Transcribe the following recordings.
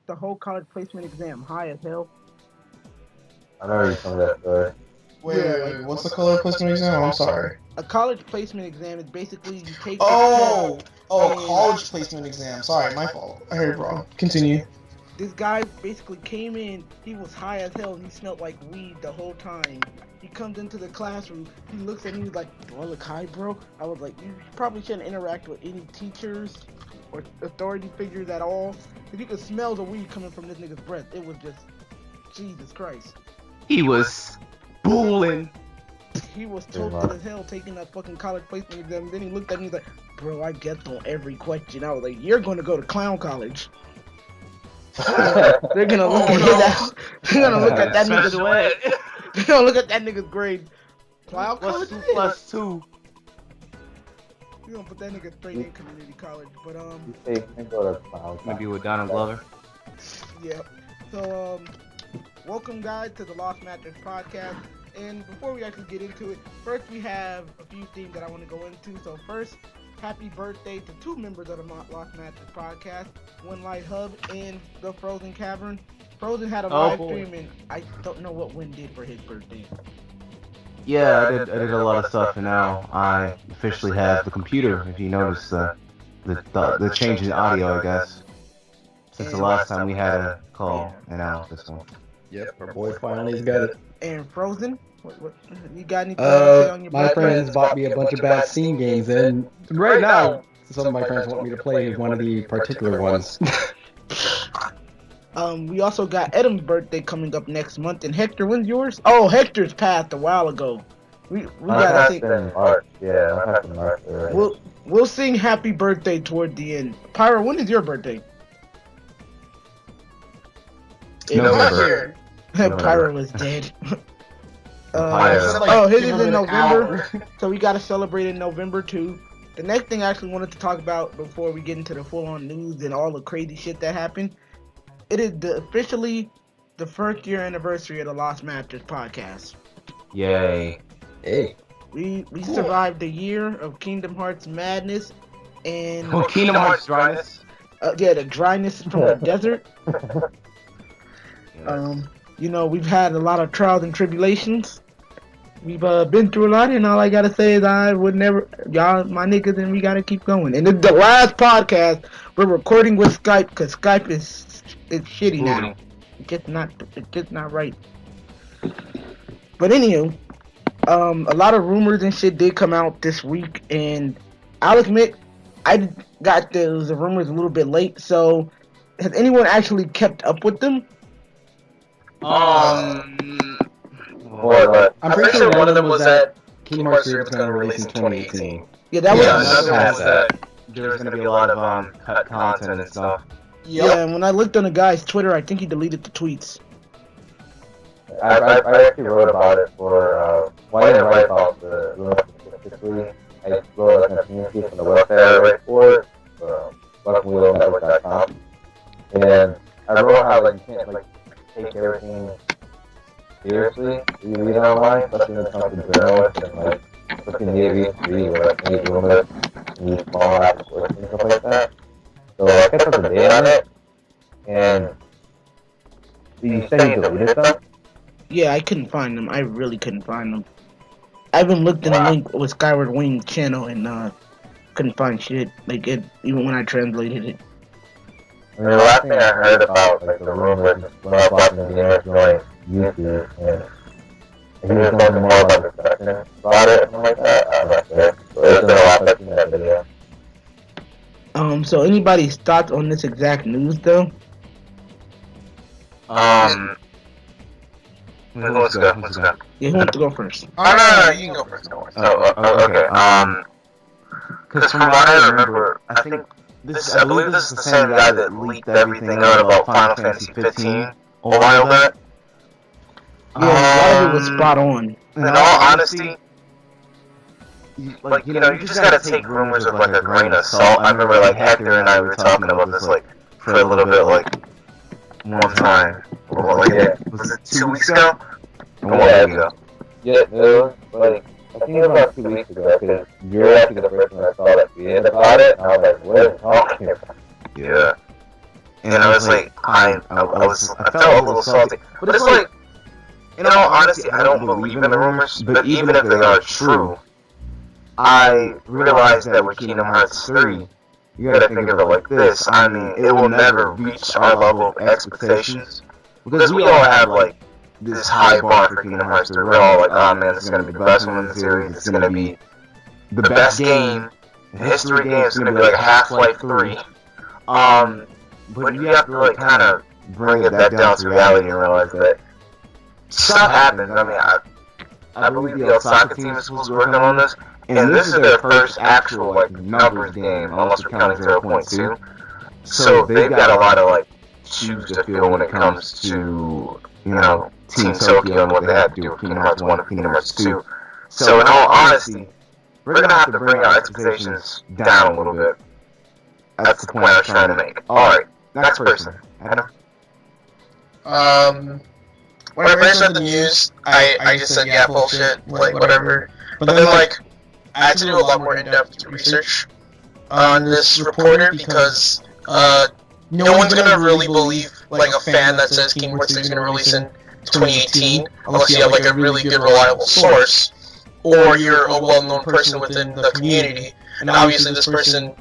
the whole college placement exam high as hell? I know you told me that story. Wait, what's the color placement exam? I'm sorry. A college placement exam is basically you take Oh, this test. college placement exam. Sorry, my fault. I heard wrong. Continue. This guy basically came in, he was high as hell, and he smelled like weed the whole time. He comes into the classroom, he looks at me, he's like, do I look high, bro? I was like, you probably shouldn't interact with any teachers or authority figures at all. Because you could smell the weed coming from this nigga's breath. It was just, Jesus Christ. He was booling. He was tilted as hell taking that fucking college placement exam. And then he looked at me, he's like, bro, I get on every question. I was like, you're going to go to clown college. They're gonna look at that. They're gonna look at that nigga's way. They're gonna look at that nigga's grade. Cloud college. Plus 2. You gonna put that nigga straight in community college, but You say you can go to clown. Maybe with Donald Glover. Yeah. So welcome guys to the Lost Mattress podcast. And before we actually get into it, first we have a few things that I want to go into. So first, happy birthday to 2 members of the Lost Mattress podcast, One Light Hub and the Frozen Cavern. Frozen had a live stream, and I don't know what Win did for his birthday. Yeah, I did a lot of stuff, and now I officially have the computer. If you notice the change in audio, I guess, since the last time we had a call, and now this one. Yep, our boy finally got it. And Frozen, what you got anything to say on your my birthday? friends bought me a bunch of bad Steam games, and right now, some of my friends want me to play one of the particular ones. We also got Adam's birthday coming up next month, and Hector, when's yours? Oh, Hector's passed a while ago. We gotta think. In March. Yeah, I passed in March already. We'll sing happy birthday toward the end. Pyro, when is your birthday? November. Pyro is dead. Pyro. His is in November, so we gotta celebrate in November too. The next thing I actually wanted to talk about before we get into the full-on news and all the crazy shit that happened, it is officially the 1st year anniversary of the Lost Mattress podcast. Yay. Hey. We survived a year of Kingdom Hearts madness and Kingdom Hearts dryness. the dryness from the desert. We've had a lot of trials and tribulations. We've been through a lot, and all I gotta say is I would never, y'all, my niggas, and we gotta keep going. And it's the last podcast we're recording with Skype because Skype is shitty now. It's just not right. But anywho, a lot of rumors and shit did come out this week, and I'll admit I got those rumors a little bit late. So, has anyone actually kept up with them? I'm pretty sure one of them was that Kingdom Hearts 3 was going to release in 2018. Yeah, that was. Another one was that there's gonna be a lot of cut content and stuff. Yeah, and when I looked on the guy's Twitter, I think he deleted the tweets. I actually wrote about it for, I didn't write about the rumor specifically. I wrote a communication on the website I write for it, luckywheelnetwork.com. And I wrote how, you can't, take everything seriously. You read online, especially when it comes to journalists and, looking Navy, read what any rumors, any small applications and stuff like that. So I kept up to date on it, and you said you deleted stuff? Yeah, I couldn't find them. I really couldn't find them. I even looked in the link with Skyward Wing channel and couldn't find shit. Even when I translated it. I mean, the last thing I heard about, the rumors when I was watching the gamer joint YouTube, and he was learning more about the discussion about it, something like that. I'm not sure. So there's been a lot of in that video. So anybody's thoughts on this exact news though? Let's go. Yeah, who wants to go first? No, you can go first. Okay. Because from what I remember, I believe this is the same guy that leaked everything out about Final Fantasy 15 a while back. Yeah, a lot of it was spot on. In all honesty, you just gotta take rumors with a grain of salt. I remember Hector and I were talking about this for a little bit one time. Was it 2 weeks ago? Or 1 week ago? Yeah, it was, I think it was about 2 weeks ago, because you're actually the person I saw that tweeted about it, and I was like, what are you talking about? Yeah. And I was like, I felt a little salty. But it's like, in all honesty, I don't believe in the rumors, but even if they are true, I realized that with Kingdom Hearts 3, you gotta think of it like this. I mean, it will never reach our level of expectations, because we all have, like, this high bar for Kingdom Hearts 3. We're all like, oh man, this is gonna be the best one in the series, it's gonna be the best game, the history game, it's gonna be like a Half-Life 3. But you have to, like, kind of bring that down to reality and realize that stuff happens. I mean, I believe the Osaka team is supposed to be working on this, and this is their first actual, like, numbers game, unless we're counting 0.2. So they've got a lot of, like, shoes to fill when it comes to, you know, Team Tokyo and what they had to do with Kingdom Hearts 1 and Kingdom Hearts 2. So in all honesty, we're gonna have to bring our expectations down a little bit. That's the point I was trying to make. Alright, next person. Adam? When I first read the news, I just said, yeah, bullshit, like, whatever. But then, like, I had to do a lot more in-depth research on this reporter, because no one's gonna really believe, like, a fan that says Kingdom Hearts 3 is gonna release in 2018, unless you have, like, a really good, reliable source, or you're a well-known person within the community. And obviously this person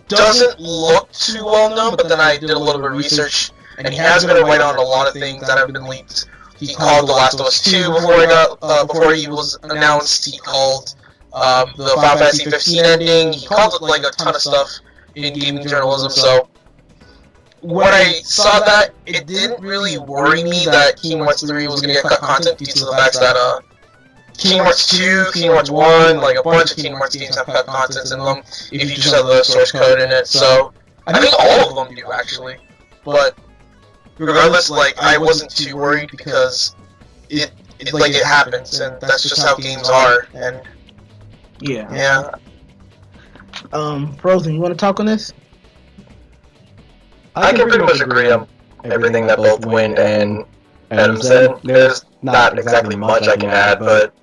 doesn't look too well-known, but then I did a little bit of research, and he has been right on a lot of things that have been leaked. He called The Last of Us 2 before he was announced. He called the Final Fantasy 15 ending. He called it, like, a ton of stuff in gaming journalism. So when I saw that, it didn't really worry me that Kingdom Hearts 3 was going to get cut content due to the fact that Kingdom Hearts 2, Kingdom Hearts 1, like a bunch of Kingdom Hearts games have cut content in them if you just have the source code in it. So I think all of them do, actually. But regardless, like, I wasn't too worried, because it happens, and that's just how games are. And yeah. Frozen, you want to talk on this? I can pretty much agree on everything that both Win and Adam said. There's not exactly much I can add, but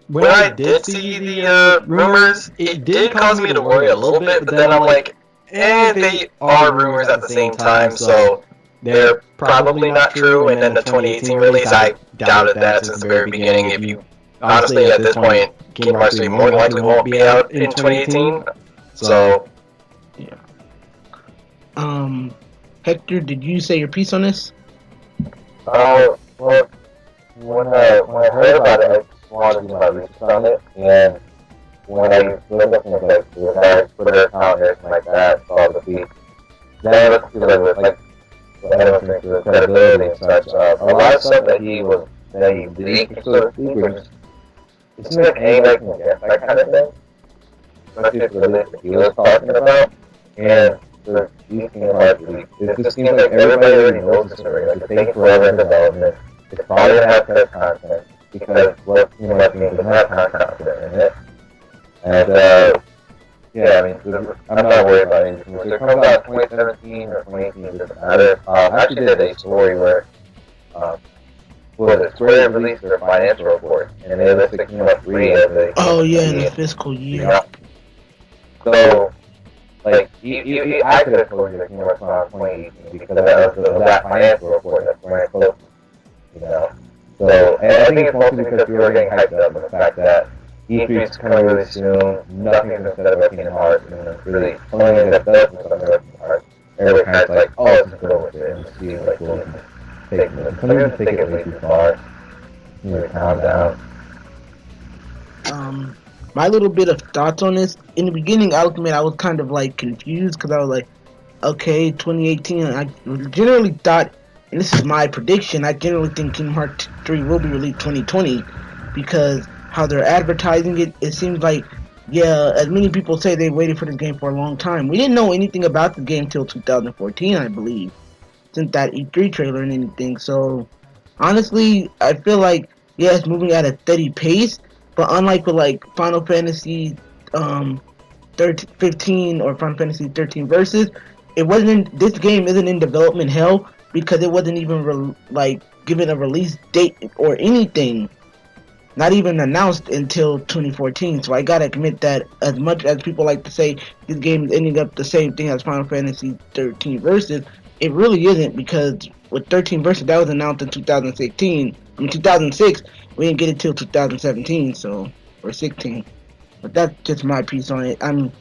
when I did see the rumors, it did cause me to worry a little bit, but then I'm like, they are rumors at the same time, so they're probably not true. And then the 2018 release, I doubted that since the very beginning. If you honestly, at this point, Kingdom Hearts 3 more than likely won't be out in 2018. So yeah. Hector, did you say your piece on this? Well, when I heard about it, I just wanted to do my research on it, and when I looked up things like the entire Twitter account and everything like that, saw the feed, then I looked through like what Adam thinks of the credibility and such. A lot of stuff that he leaked, so to speak, was just, it seemed like anybody can get that kind of thing, especially for the list that he was talking about, and for these Kingdom Hearts leaks, it just seems like everybody already knows the story. Like, it's taking forever in development. It's probably going to have cut content, because what Kingdom Hearts games doesn't have content in it. And, yeah, I mean, I'm not worried about anything. If it comes out 2017 or 2018, it doesn't matter. I actually did a story where, Square released their financial report, and they listed Kingdom Hearts 3 as a... Oh, yeah, in the fiscal year. Yeah. So, like, I could have told you that Kingdom Hearts was out 2018 because of that financial report that Square posted, you know. So, and I think it's mostly because we were getting hyped up with the fact that E3 is coming really soon, nothing's been said about Kingdom Hearts, and really, only that does something about Kingdom Hearts, everybody kind of like, oh, let's just go with it, and see, like, we'll take it. Some of them take it way too far. You know, calm down. My little bit of thoughts on this, in the beginning, I'll admit I was kind of, like, confused, because I was like, okay, 2018, I generally thought, and this is my prediction, I generally think Kingdom Hearts 3 will be released 2020, because how they're advertising it, it seems like, yeah, as many people say, they waited for this game for a long time. We didn't know anything about the game till 2014, I believe, since that E3 trailer and anything. So, honestly, I feel like, yeah, it's moving at a steady pace, but unlike with, like, Final Fantasy 15 or Final Fantasy 13 Versus, this game isn't in development hell, because it wasn't even, given a release date or anything. Not even announced until 2014, so I gotta admit that as much as people like to say this game is ending up the same thing as Final Fantasy 13 Versus, it really isn't, because with 13 versus that was announced in 2016. I mean 2006. We didn't get it till 2017, so or 16. But that's just my piece on it. I'm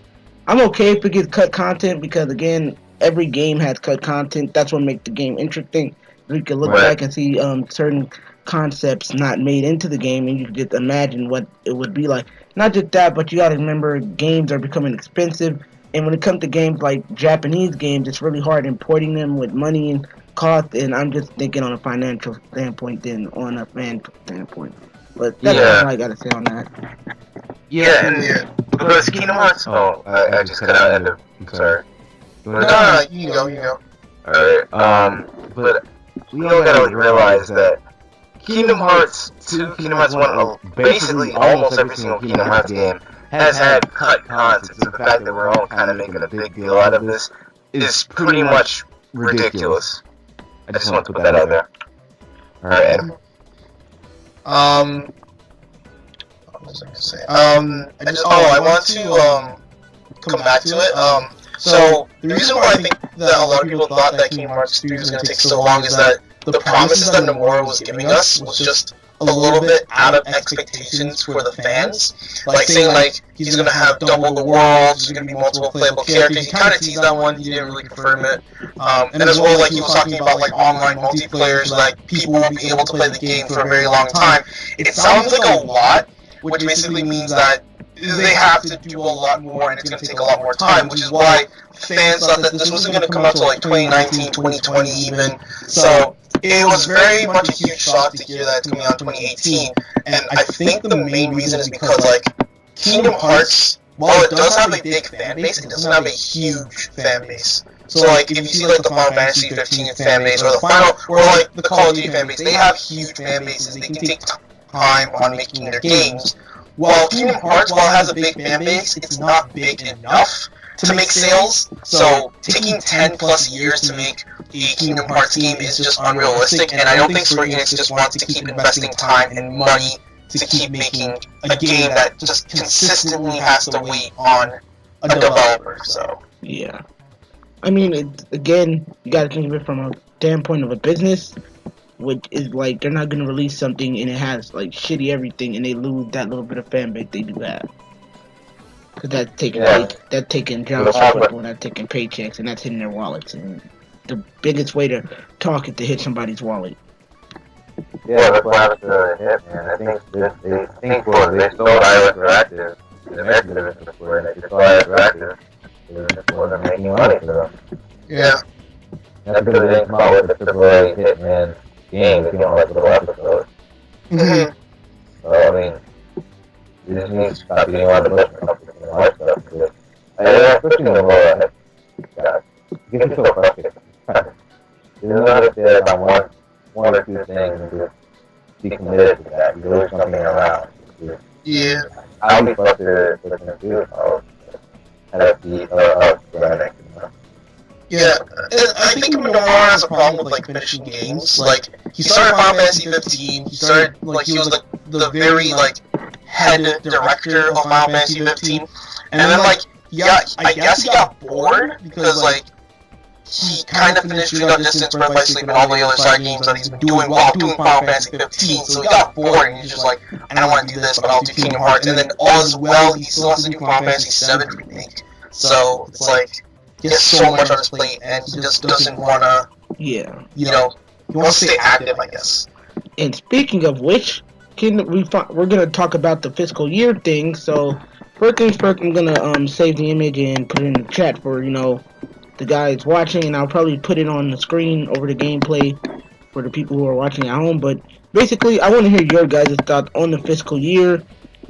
okay if it gets cut content, because again, every game has cut content. That's what makes the game interesting. We can look back and see certain concepts not made into the game, and you can just imagine what it would be like. Not just that, but you got to remember games are becoming expensive, and when it comes to games like Japanese games, it's really hard importing them with money and cost. And I'm just thinking on a financial standpoint than on a fan standpoint. But that's all I got to say on that. Yeah, because Kingdom Hearts. Oh, I just cut out. I'm sorry. No, you go. Alright, but we all gotta realize that Kingdom Hearts 2, Kingdom Hearts 1, basically almost every single Kingdom Hearts game has had cut content. So the fact that we're all kind of making a big deal out of this is pretty much ridiculous. I just want to put that out there. Alright. What was I gonna say? I want to come back to it. So the reason why I think that a lot of people thought that Kingdom Hearts 3 was gonna take so long is that the promises that Nomura was giving us was just a little bit out of expectations for the fans. Like saying like he's gonna have double the world, there's gonna be multiple playable characters. He kind of teased that one, he didn't really confirm it. And as well, like he was talking about like online multiplayer, so like people will be able to play the game for a very long time. It sounds like a lot, which basically means that they have to do a lot more and it's going to take a lot more time, which is why fans thought that this wasn't going to come out till like 2019, 2020 even. So it was very much a huge shock to hear that it's coming out in 2018. And I think the main reason is because like Kingdom Hearts, while it does have a big fan base, it doesn't have a huge fan base. So like if you see like the Final Fantasy 15 fan base or like the Call of Duty fan base, they have huge fan bases. They can take time on making their games. While Kingdom Hearts, while it has a big fan base, it's not big enough to make sales. So taking 10 plus years to make a Kingdom Hearts game is just unrealistic, and I don't think Square Enix just wants to keep investing time and money to keep making a game that just consistently has to wait on a developer. So yeah, I mean, again, you got to think of it from a standpoint of a business, which is like they're not gonna release something and it has like shitty everything and they lose that little bit of fan base they do have. Cause that's taking job support, that's taking paychecks, and that's hitting their wallets. And the biggest way to talk is to hit somebody's wallet. Yeah, that's what happened to Hitman. I think they sold Iris Interactive, the American division before, and they sold Iris Interactive. It wasn't making money for them. yeah. That's because they didn't come out with a AAA Hitman game, they came out like little episodes. So, I mean, you just need to stop getting around the bush and stop getting around stuff. Especially in the world, God, you get so frustrated. You don't have to say about one or two things and just be committed to that. You're always jumping around. Yeah. I'll be frustrated with looking at you. I'll have to be organic. Yeah, I think Nomura has a problem with like finishing games. Like he started Final Fantasy 15. He started like he was the very like head director of Final Fantasy 15, and then like I guess he got bored because like he kind of finished Dream Out Distance, Birth by Sleep, and all the other side games that he's been doing while doing Final Fantasy 15. So he got bored and he's just like, I don't want to do this, but I'll do Kingdom Hearts. And then all as well, he still has to do Final Fantasy 7 remake. So it's like he has so much on his plate, and he just doesn't want to, he wants to stay active, I guess. And speaking of which, we're going to talk about the fiscal year thing. So, first things first, I'm going to save the image and put it in the chat for, the guys watching, and I'll probably put it on the screen over the gameplay for the people who are watching at home. But basically, I want to hear your guys' thoughts on the fiscal year.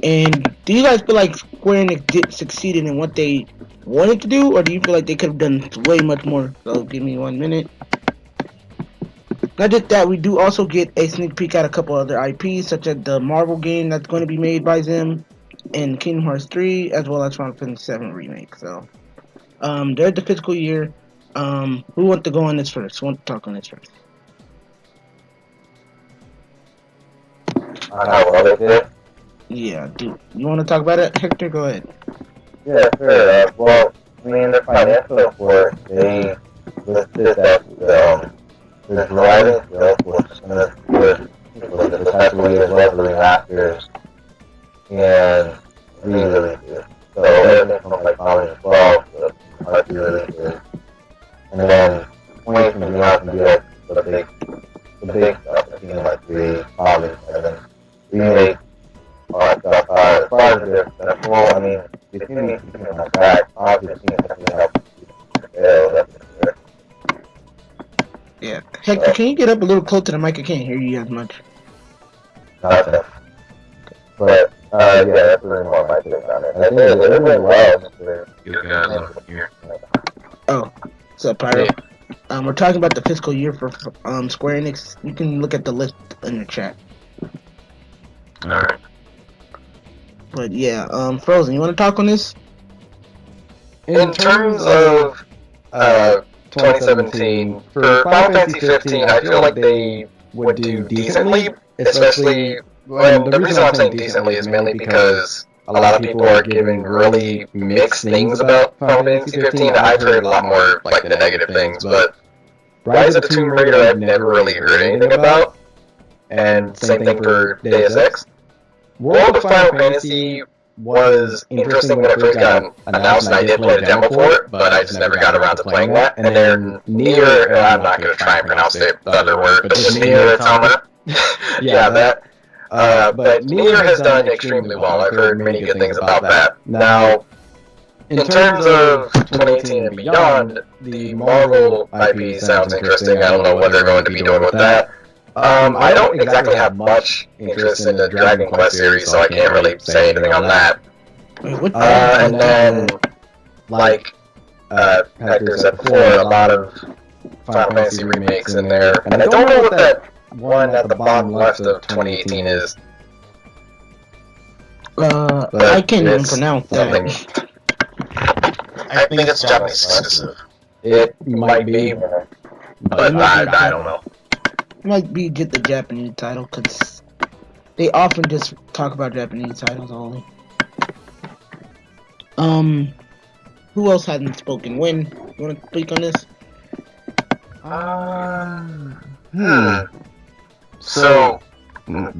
And do you guys feel like Square Enix succeeded in what they wanted to do, or do you feel like they could have done way much more? So give me 1 minute. Not just that, we do also get a sneak peek at a couple other IPs, such as the Marvel game that's going to be made by them, and Kingdom Hearts 3, as well as Final Fantasy 7 remake. So there's the fiscal year. Who wants to go on this first? Who wants to talk on this first? Yeah, dude. You want to talk about it, Hector? Go ahead. Yeah, sure. Well, I mean, the financial report, they the driving skill was good. The type of way as well for the masters and really good. So everything from like college 12 to hard really good. And then 20 from beyond can be like the big stuff, like like 3, college, 7, remake, all that stuff. As far as the full, I mean, the team needs to come back. Obviously, the team definitely helps. Yeah. Hector, can you get up a little closer to the mic? I can't hear you as much. Gotcha. But, yeah, that's really more my take on it. I think they're doing well. You guys over here. Oh, what's up, Pyro? We're talking about the fiscal year for Square Enix. You can look at the list in the chat. Alright. But yeah, Frozen, you want to talk on this? In terms of 2017, for Final Fantasy 15, I feel like they would do decently, especially, and the reason I'm saying decently is mainly because a lot of people are giving really mixed things about Final Fantasy 15. I've heard a lot more like the negative things, but Rise of the Tomb Raider I've never really heard anything about, and same thing for Deus Ex. World of Final Fantasy was interesting when it first got announced, and I did play the demo for it, but I just never got around to playing that. And then Nier, I'm not going to try and pronounce the other word, but just Nier Automata. Yeah, that. But Nier has done extremely well. I've heard many good things about that. Now, in terms of 2018 and beyond, the Marvel IP sounds interesting. I don't know what they're going to be doing with that. I don't exactly have much interest in the Dragon Quest series, so I can't really say anything on that. And then, like Hector said before, a lot of Final Fantasy remakes in there. And I don't know what that one at the bottom left of 2018 is. I can't even pronounce that. I think it's Japanese exclusive. It might be, but I don't know. It might be get the Japanese title, because they often just talk about Japanese titles only. Who else hasn't spoken? Win, you want to speak on this? So,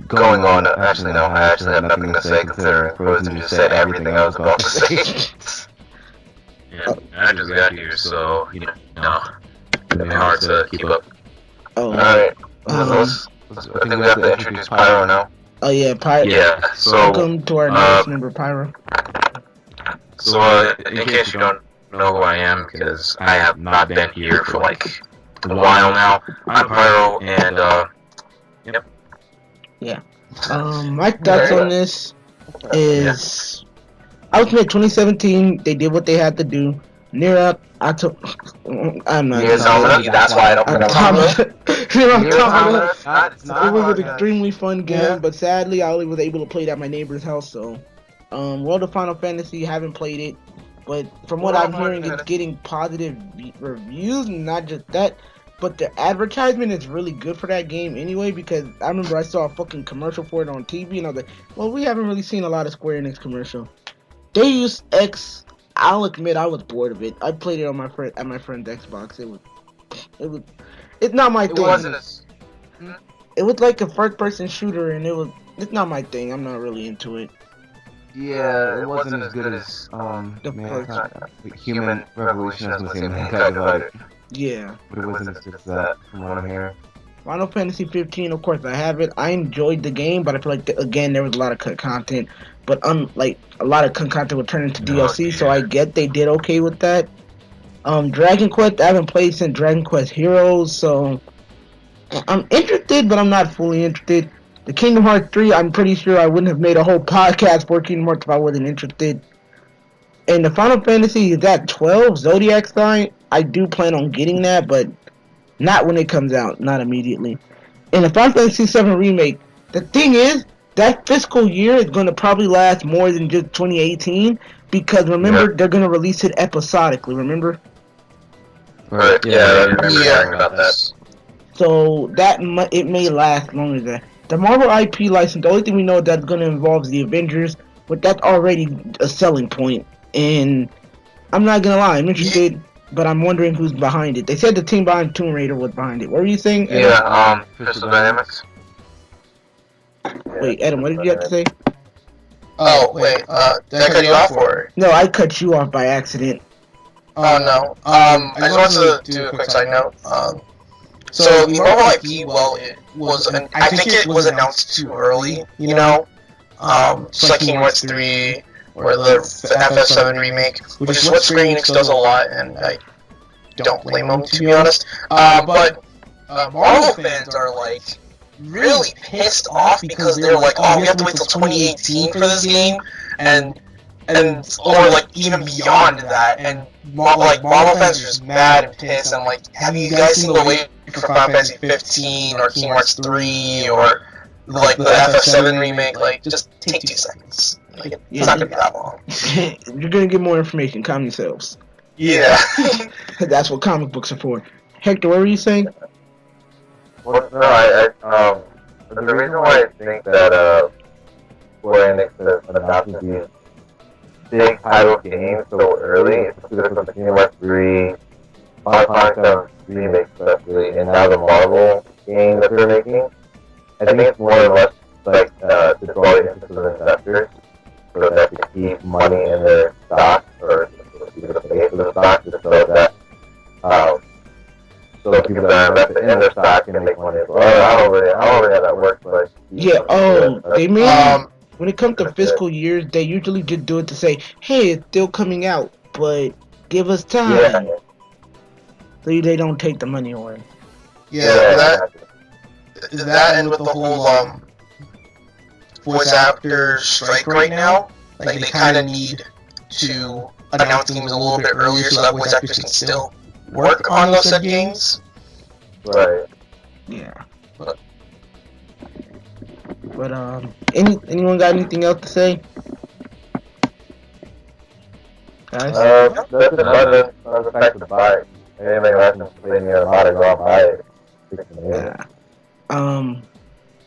going on, actually no, I actually have nothing to say considering Frozen just said everything I was about to say. Yeah, I just got here, so, you know, it's hard to keep up. Oh, alright, I think we have to introduce Pyro now. Oh yeah, Pyro. Yeah, so, welcome to our newest member, Pyro. So, in case you don't know who I am, because I have not been here for like a while now, I'm Pyro, and, yep. Yeah. My thoughts on this is, Ultimate 2017, they did what they had to do. Nier I'm not. That's why I don't pronounce it. It was an extremely fun game, but sadly, I only was able to play it at my neighbor's house. So, World of Final Fantasy, haven't played it, but from what I'm hearing, it's getting positive reviews. Not just that, but the advertisement is really good for that game anyway. Because I remember I saw a fucking commercial for it on TV, and I was like, "Well, we haven't really seen a lot of Square Enix commercial." Deus Ex, I'll admit I was bored of it. I played it on my friend's Xbox. It's not my thing. It was like a first-person shooter, and it's not my thing. I'm not really into it. Yeah, it wasn't as good as Human Revolution, as was Mankind Divided. Yeah, but it wasn't as good as that, from what I'm hearing. Final Fantasy 15, of course, I have it. I enjoyed the game, but I feel like again there was a lot of cut content. But like a lot of content would turn into DLC, so I get they did okay with that. Dragon Quest, I haven't played since Dragon Quest Heroes, so I'm interested, but I'm not fully interested. The Kingdom Hearts 3, I'm pretty sure I wouldn't have made a whole podcast for Kingdom Hearts if I wasn't interested. And the Final Fantasy is at 12, Zodiac Sign. I do plan on getting that, but not when it comes out, not immediately. And the Final Fantasy 7 Remake, the thing is, that fiscal year is going to probably last more than just 2018, because remember, they're going to release it episodically, remember? Right, yeah, I remember hearing about that. So, it may last longer than that. The Marvel IP license, the only thing we know that's going to involve the Avengers, but that's already a selling point. And I'm not going to lie, I'm interested. but I'm wondering who's behind it. They said the team behind Tomb Raider was behind it. What were you saying, Adam? Yeah, Crystal Dynamics. Wait, Adam, what did you have to say? Oh, wait, did I cut you off or? No, I cut you off by accident. Oh, no. I just wanted to do a quick side note. So the mobile IP, well, it was, I think it was announced too early, you know? Just like Kingdom Hearts 3, or the FF7 remake, which is what Square Enix does a lot, and I don't blame them, to be honest. But Marvel fans are, like, really pissed off because they're like, oh, we have to wait till 2018 for this game, and or like even beyond that, and like Marvel fans are just mad and pissed, and like, have you guys seen the wait for Final Fantasy 15 or Kingdom Hearts 3 or like the FF7 remake? Like, just take 2 seconds. Like, it's not gonna be that long. You're gonna get more information. Calm yourselves. Yeah. That's what comic books are for. Hector, what were you saying? Well, no, the reason why I think that Square Enix has adopted these big title games so early, especially from Kingdom Hearts 3, Final Fantasy remake especially, and now the Marvel game that they're making, I think it's more or less like to draw the interest of investors, so that they keep money in their stock, or to pay for the stock, just so that so the people that are invested in their stock can make money. Well, I don't really know that works, but yeah. They may. When it comes to fiscal years, they usually just do it to say, "Hey, it's still coming out, but give us time." Yeah. So they don't take the money away. Yeah, that and with the whole voice actor strike right now, like they kind of need to announce games a little bit earlier so that voice actors can still work on those said games. Right. Yeah. But anyone got anything else to say? Guys? That's another fact to buy it. Anybody hasn't played near a lot of go out buy it. Yeah.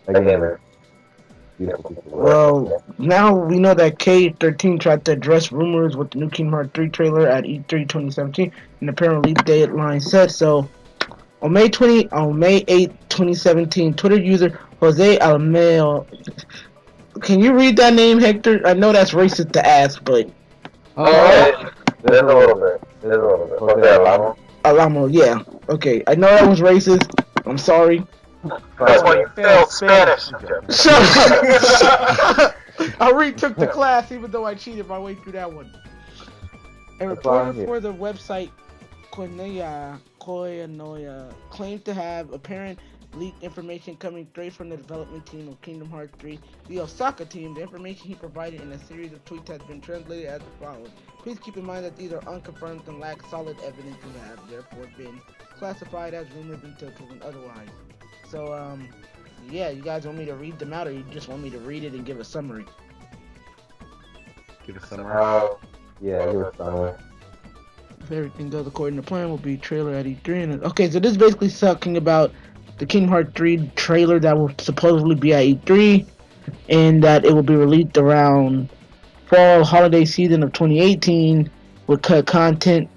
Again, well, now we know that K13 tried to address rumors with the new Kingdom Hearts 3 trailer at E3 2017, and apparently deadline set. So, on May 8, 2017, Twitter user Jose Almeo. Can you read that name, Hector? I know that's racist to ask, but. There's a little bit. Jose Alamo. Alamo, yeah. Okay, I know that was racist. I'm sorry. That's why you failed Spanish. Shut up! I retook the class even though I cheated my way through that one. A reporter for the website Koinonia claimed to have apparent leaked information coming straight from the development team of Kingdom Hearts 3. The Osaka team, the information he provided in a series of tweets has been translated as follows. Please keep in mind that these are unconfirmed and lack solid evidence and have therefore been classified as rumors until proven otherwise. So, yeah, you guys want me to read them out, or you just want me to read it and give a summary? Give a summary. Yeah, give a summary. If everything goes according to plan, will be trailer at E3. And okay, so this is basically talking about the Kingdom Hearts 3 trailer that will supposedly be at E3, and that it will be released around fall holiday season of 2018 with cut content.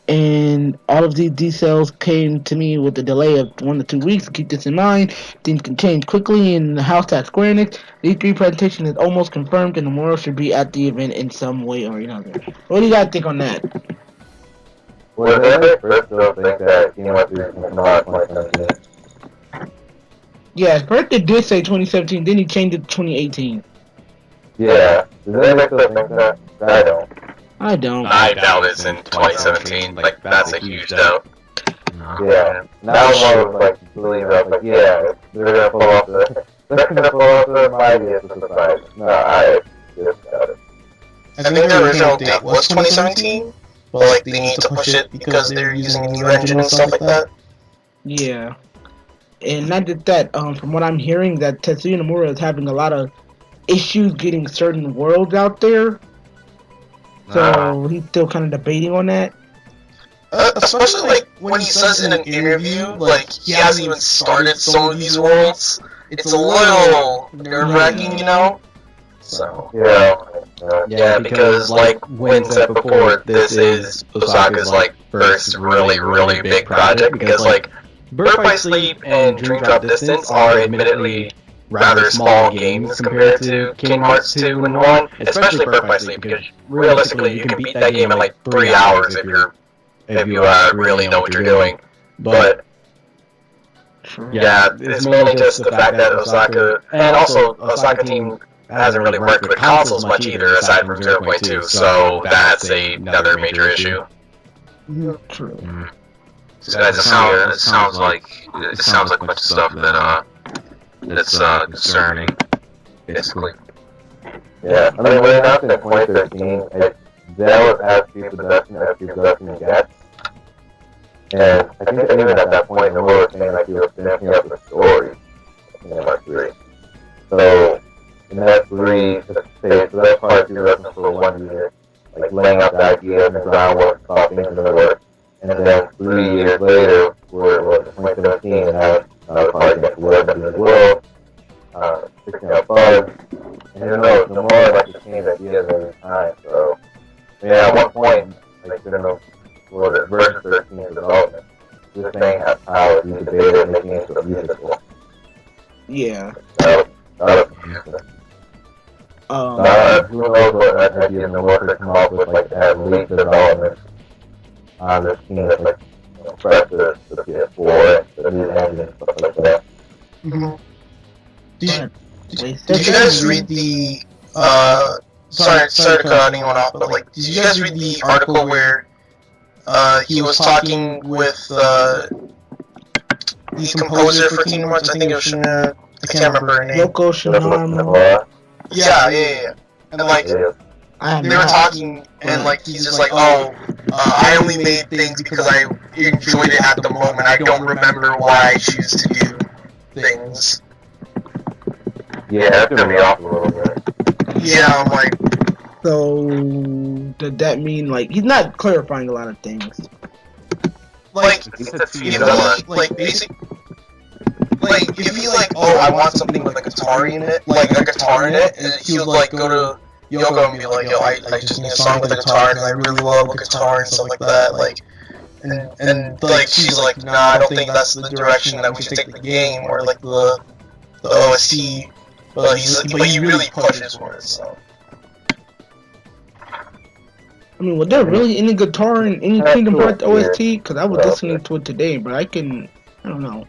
And all of these details came to me with a delay of 1 to 2 weeks. Keep this in mind. Things can change quickly in the house at Square Enix. The E3 presentation is almost confirmed, and Nomura should be at the event in some way or another. What do you guys think on that? Well, they first still think that Kingdom Hearts 3 is going to come out in 2017. Yeah, first they did say 2017, then he changed it to 2018. Yeah. Does anybody still think that? I don't. I don't. I doubt it's in 2017. Like, that's a huge doubt. Yeah. Now I'm more like believe that, like, yeah, they're gonna pull off the 5 years of surprise. No, I just doubt it. I think the original date was 2017, but like they need to push it because they're using a new engine and stuff like that. Yeah. And not just that, from what I'm hearing, that Tetsuya Nomura is having a lot of issues getting certain worlds out there. So he's still kind of debating on that. Especially like when he says in an interview, like he hasn't even started some of these worlds. It's a little nerve-wracking, you know. So Yeah, because like Win said before, this is Osaka's like first really big project because like Birth by Sleep and Dream Drop Distance are admittedly rather small games compared to Kingdom Hearts 2 and 1, especially Birth by Sleep, because realistically you can beat that game in like 3 hours if you really know what you're doing. But yeah, it's mainly just the fact that Osaka, and also Osaka team hasn't really worked with consoles much either, aside from 0.2, so that's another major issue. True. So it sounds like a bunch of stuff that's concerning, basically. Yeah, I mean, when it announced in 2013, Zelda was actually production gets. And I think even at that point, no one was saying like he was finishing up the story in Part 3. So, in that 3, so that's Part 2 lessons for 1 year, like laying out the idea and the groundwork, how things in the work. And then 3 years later, we're 2017, and now the part gets work in the world, fixing up bugs, and who knows, no more like to change ideas every time. So, yeah, at one point, like, version 13 in development, this thing has power to be debated making it so usable. Yeah. Who knows what idea the workers come up with, like, at late development on this team that's like, press the PS4, the new engine, and stuff like that. Did you guys read the, sorry to cut anyone off, but like, did you guys read the article where he was talking with the composer for Kingdom Hearts? I think it was I can't remember her name. Yoko Shimano. Yeah. And like, they were talking, and like, he's just like, oh, I only made things because I enjoyed it at the moment. I don't remember why I choose to do things. Yeah, that threw me off a little bit. Yeah, I'm like, so does that mean like he's not clarifying a lot of things? Like, if he, like, basic, like, if he, like, oh, I want something with a guitar in it, like, a guitar in it, and he would, like, go to Yoko and be like, yo, I just need a song with a guitar, because I really love a guitar and stuff like that, like, and like, she's like, nah, I don't think that's the direction that we should take the game, or, like, the OST, but he really pushes for it, so. I mean, was there really any guitar in any Kingdom Hearts OST? Because I was listening to it today, but I don't know.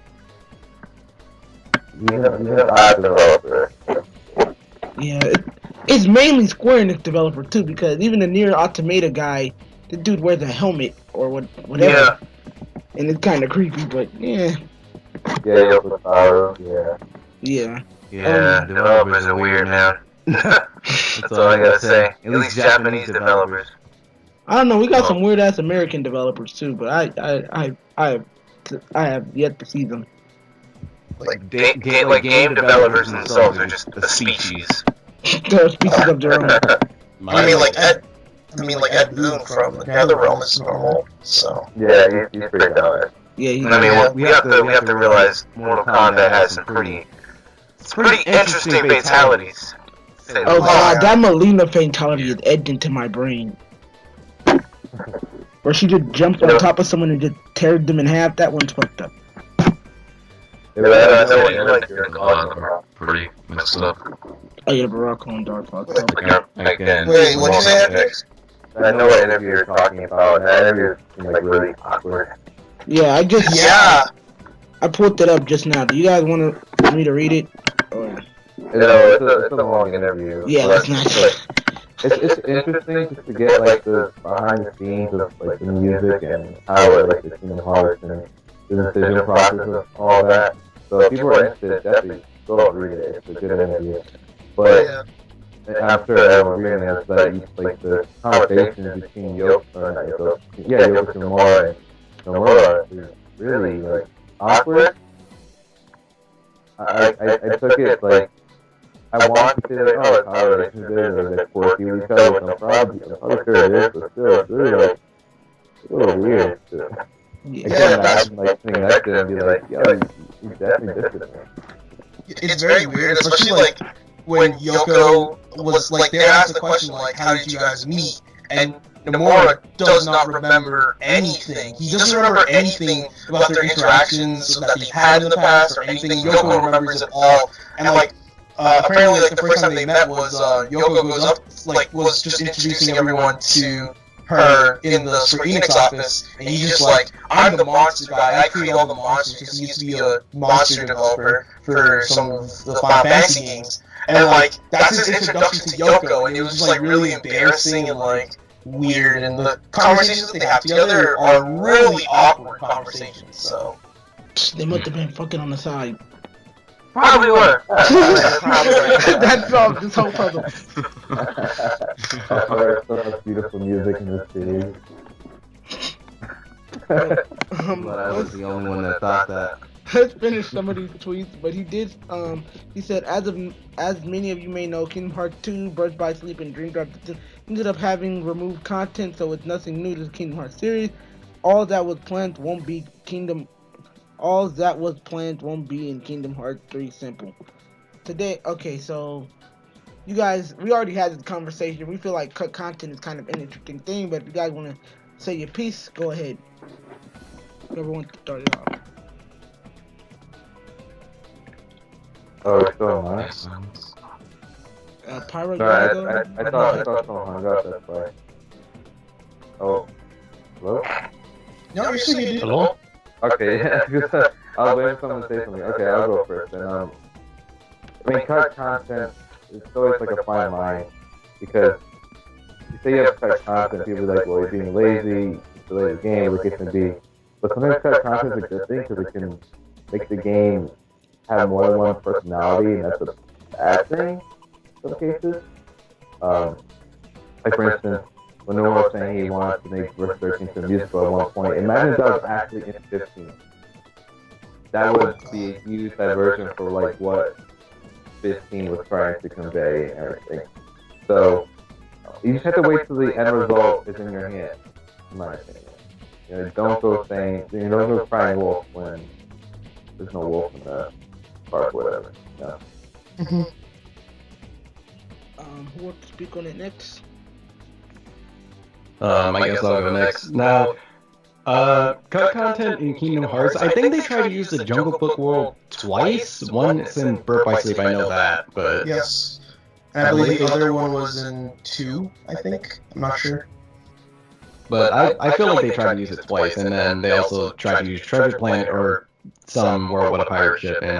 Yeah, it's mainly Square Enix developer too, because even the Nier Automata guy, the dude wears a helmet or whatever. Yeah. And it's kind of creepy, but yeah. Yeah. Yeah, developers are weird, man. That's all I gotta say. At least Japanese developers. I don't know. We got some weird ass American developers too, but I have yet to see them. Like game developers themselves are just a species. They're a species of their own. I mean, like Ed Boon from the NetherRealm is normal. So yeah, he's pretty down. Yeah, we have to realize Mortal Kombat has some pretty interesting fatalities. Oh god, that Melina fatality is etched into my brain. Where she just jumped on top of someone and just teared them in half. That one's fucked up. Pretty messed up. Oh yeah, Baraka and Dark fucked up. Wait, what'd you say, Hendrix? I know what interview you're talking about. That interview seemed like really awkward. Yeah, I pulled it up just now. Do you guys want me to read it? Or? No, it's a long interview. Yeah, it's not. It's interesting just to get like the behind the scenes of like the music and how it like the Kingdom Hearts and the decision process of all that. So if people are interested, definitely go read it. It's a good interview. But I'm sure everyone reading this, that like the conversations between Yoko Shimura and Nomura is really like awkward. I took it like I want to say like, oh, it's how relations is, or they're quirky with each other, which I'm probably sure it is, but still, it's really like a little weird to imagine like sitting next to them and be like, yo, you definitely did this. It's very weird, especially like when Yoko was like they asked the question like, how did you guys meet? And Nomura does not remember anything. He doesn't remember anything about their interactions that they've had in the past or anything. Yoko remembers it all. And like apparently like the first time they met was Yoko goes up was just introducing everyone to her in the Square Enix office, and he's just like, I'm the monster guy, I create all the monsters because he used to be a monster developer for some of the Final Fantasy games. And like, that's his introduction to Yoko, and it was just like really embarrassing and like weird, and the conversations that they have together are really awkward conversations, so. They must have been fucking on the side. Probably were. That solved this whole puzzle. There's so much beautiful music in this series. But I was the only one that thought that. Let's finish some of these tweets, but he did. He said, as many of you may know, Kingdom Hearts 2, Birth by Sleep, and Dream Drop ended up having removed content, so it's nothing new to the Kingdom Hearts series. All that was planned won't be in Kingdom Hearts 3 Simple. Today, okay, so you guys, we already had this conversation. We feel like cut content is kind of an interesting thing, but if you guys want to say your piece, go ahead. Whoever wants to start it off. Oh, it's still nice. Pyro, Sorry, I thought someone hung up, that's why. Oh. Hello? No, you're saying dude. Hello? Okay, yeah, because I was waiting for someone to say something. Okay, I'll go first. And, I mean, cut content, it's always like a fine line, because you say you have cut content, people are like, well, you're being lazy, delay the game, look it can be. But sometimes cut content is a good thing, because it can make the game have more than one personality, and that's a bad thing in some cases. Like, for instance, when Noah was saying he wanted to make verse 13 to a musical at one point, imagine if that was actually in 15. That would be a huge diversion for like what 15 was trying to convey and everything. So you just have to wait till the end result is in your hand, in my opinion. You know, don't go saying, don't go crying wolf when there's no wolf in the park or whatever. You know? Mm-hmm. Who wants to speak on it next? I guess I'll go next. Now, cut content in Kingdom Hearts, I think they tried to use the Jungle Book world twice. One is in Birth by Sleep, I know that, but... Yes. And I believe the other one was in 2, I think. I'm not sure. But I feel like they tried to use it twice, and then they also tried to use Treasure Planet or some World What a Pirate Ship in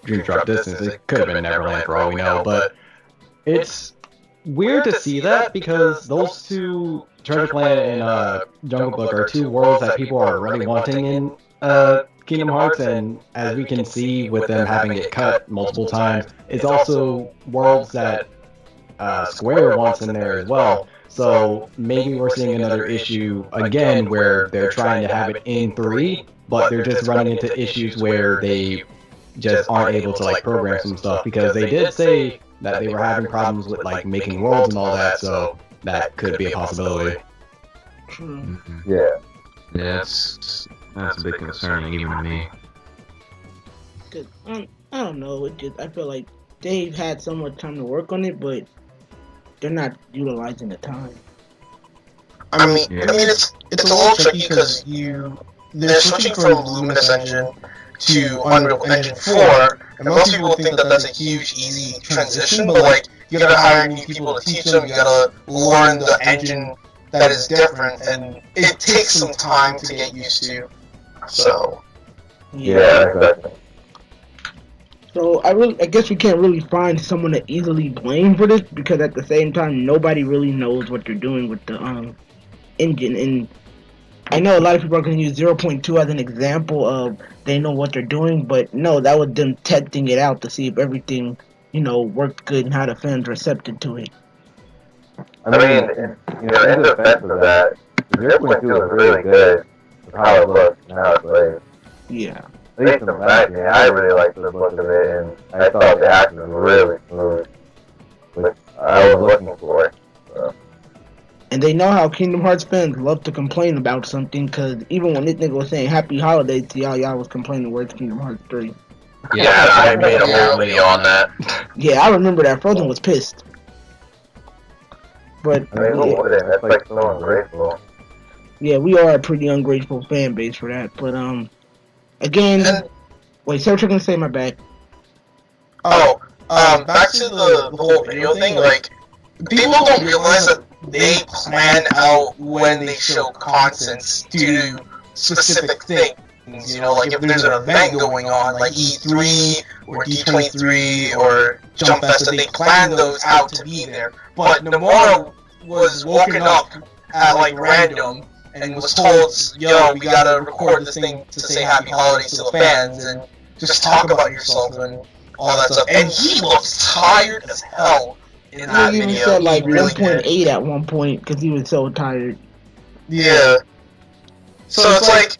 Dream Drop Distance. It could have been Neverland for all we know, but it's weird to see that because those two, Treasure Planet and Jungle Book, are two worlds that people are really wanting in Kingdom Hearts, and as we can see with them having it cut multiple times, it's also worlds that Square wants in there as well. So maybe we're seeing another issue again where they're trying to have it in 3, but they're just running into issues where they just aren't able to like program some stuff, because they did say that they were having problems with like making worlds and all that, so that could be a possibility. Mm-hmm. Yeah. Yeah, that's a big concern even to me. Cause I don't know. I feel like they've had so much time to work on it, but they're not utilizing the time. I mean, it's a little tricky because they're switching from Luminous Engine to Unreal Engine 4, and most people think that that's a huge, easy transition, but like, you gotta hire new people to teach them, you gotta learn the engine that is different, and it takes some time to get used to, so. Yeah, exactly. So I guess we can't really find someone to easily blame for this, because at the same time, nobody really knows what they're doing with the engine, and I know a lot of people are going to use 0.2 as an example of they know what they're doing, but no, that was them testing it out to see if everything, worked good and how the fans receptive to it. I mean, in defense of that, 0.2 was really good with how it looks and how it plays. Yeah. At least in the back, I really liked the look of it, and I thought the action was really smooth, which I was looking for. So. And they know how Kingdom Hearts fans love to complain about something, because even when this nigga was saying Happy Holidays to y'all was complaining where's Kingdom Hearts 3. Yeah, I made a whole video on that. Yeah, I remember that. Frozen was pissed. But I mean, who wouldn't? That's like so ungrateful. yeah, we are a pretty ungrateful fan base for that. But again, And wait, so what you gonna say? My bad. back to the whole video thing. Like, people don't realize that they plan out when they show contents due to specific things. You know, like if there's an event going on, like E3 or D23 or Jump Fest, that they plan those out to be there. But Nomura was woken up at like random and was told, yo, we gotta record this thing to say happy holidays to the fans and just talk about yourself and all that stuff. And he looks tired as hell in that He even video. said like He really 1.8 did. at one point because he was so tired. Yeah. So it's like,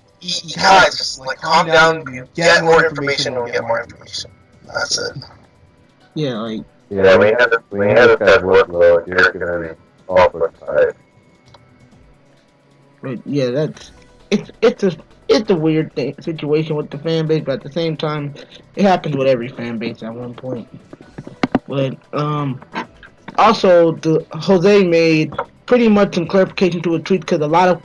guys, just like calm down, we get more information, and we get more information. That's it. Yeah, like Yeah, we had this guy's workload. You're gonna be awful tired. but yeah, it's a weird situation with the fan base, but at the same time, it happens with every fan base at one point. But also the Jose made pretty much some clarification to a tweet because a lot of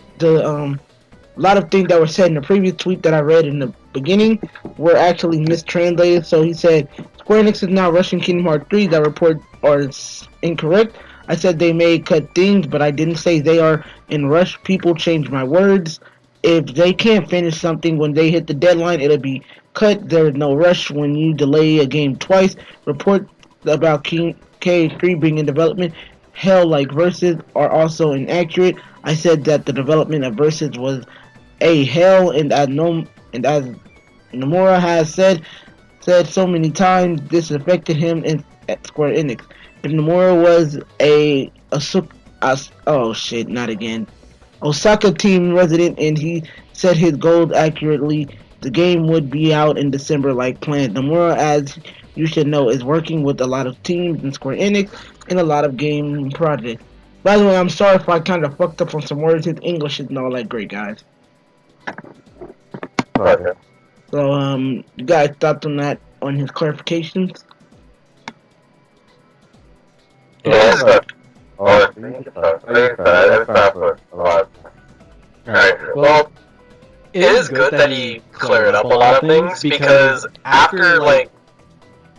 things that were said in the previous tweet that I read in the beginning were actually mistranslated. So he said Square Enix is now rushing Kingdom Hearts 3. That report is incorrect. I said they may cut things, but I didn't say they are in rush. People change my words. If they can't finish something when they hit the deadline, it'll be cut. There is no rush when you delay a game twice. Report about K3 being in development. Hell, like Versus are also inaccurate. I said that the development of Versus was a hell, and as Nomura has said so many times, this affected him at Square Enix. If Nomura was Osaka team resident and he set his goals accurately, the game would be out in December like planned. Nomura, as you should know, is working with a lot of teams in Square Enix and a lot of game projects. By the way, I'm sorry if I kind of fucked up on some words. His English isn't all that great, guys. Okay. So, you guys thoughts on that, on his clarifications? Yeah, that's not for a lot. Alright, well, it is good that he cleared up a lot of things because after, like,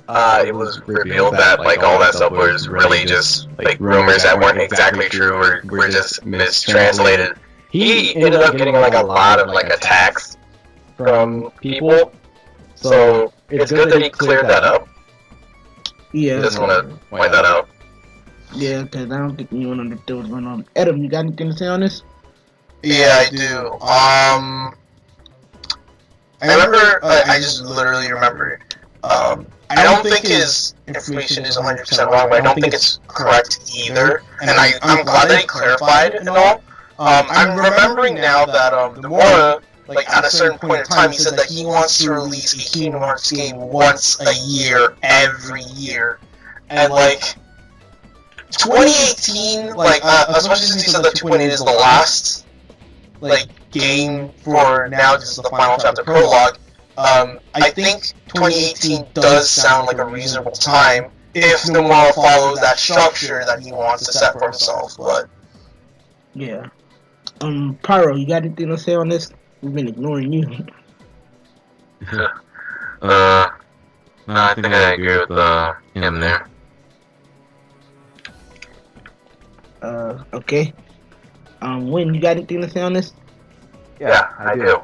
it was revealed that, like, all that stuff was really just, like, rumors that weren't exactly true or were just mistranslated, he ended up getting, like, a lot of, like, attacks from people. So, it's good that he cleared that up. Yeah. Just want to point that out. Yeah, because I don't think anyone understood what's going on. Adam, you got anything to say on this? Yeah, I do. I remember, I just literally remembered, I don't think his information is 100% wrong, but I don't think it's correct either, and I'm glad that he clarified and all. I'm remembering now that, Nomura, like, at a certain point in time, he said that he wants to release a Kingdom Hearts game once a year, every year, and, like, 2018, like, especially since he said that 2.8 is the last, like, game for now, this is the final chapter prologue, I think 2018 does sound like a reasonable time if Nomura follows that structure that he wants to set for himself, but... Yeah. Pyro, you got anything to say on this? We've been ignoring you. No, I think I agree with him there. Okay. Win, you got anything to say on this? Yeah, I do.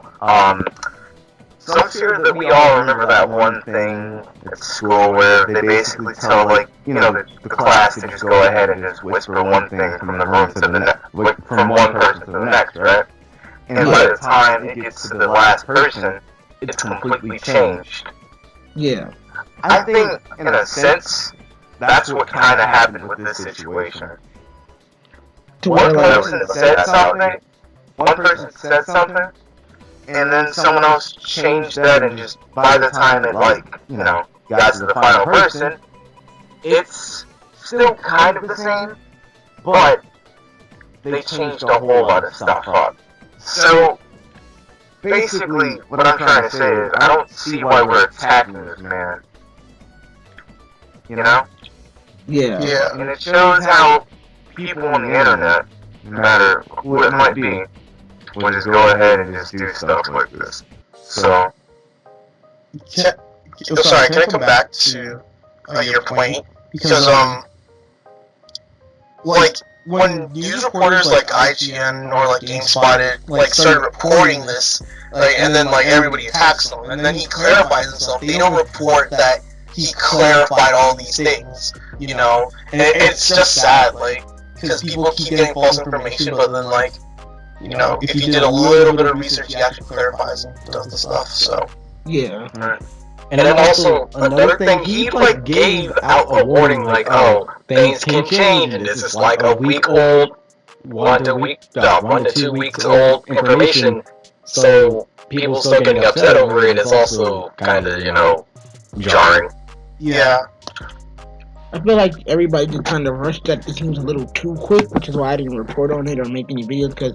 So I'm sure that we all remember that one thing at school where they basically tell, like, you know, the class to just go ahead and just whisper one thing from the room to the next, like, from one person to the next, right? And by the time it gets to the last person, it's completely changed. Yeah. I think, in a sense, that's what kind of happened with this situation. One person said something, and then someone else changed that, and just by the time it, like, you know, got to the final person, it's still kind of the same, but they changed a whole lot of stuff up. So, basically, what I'm trying to say is, I don't see why we're attacking this man. You know? Yeah. Yeah. And it shows how people on the internet, no matter who it might be, will just go ahead and just do stuff like this. So, sorry, can I come back to your point? Because, like, when news reporters like IGN or like GameSpot like started reporting this, like, and then like everybody attacks him, and then he clarifies himself. They don't report that he clarified all these things, you know. And it's just sad, like, because people keep getting false information, but then like, you know, if you did a little bit of research, he actually clarifies and does the stuff. So yeah. right. And then also, another thing, he like gave out a warning like, oh, things can change, and this is like a week old, 1 to 2 weeks old information, so people still getting upset over it is also kind of, you know, jarring. Yeah. I feel like everybody just kind of rushed that. This seems a little too quick, which is why I didn't report on it or make any videos, because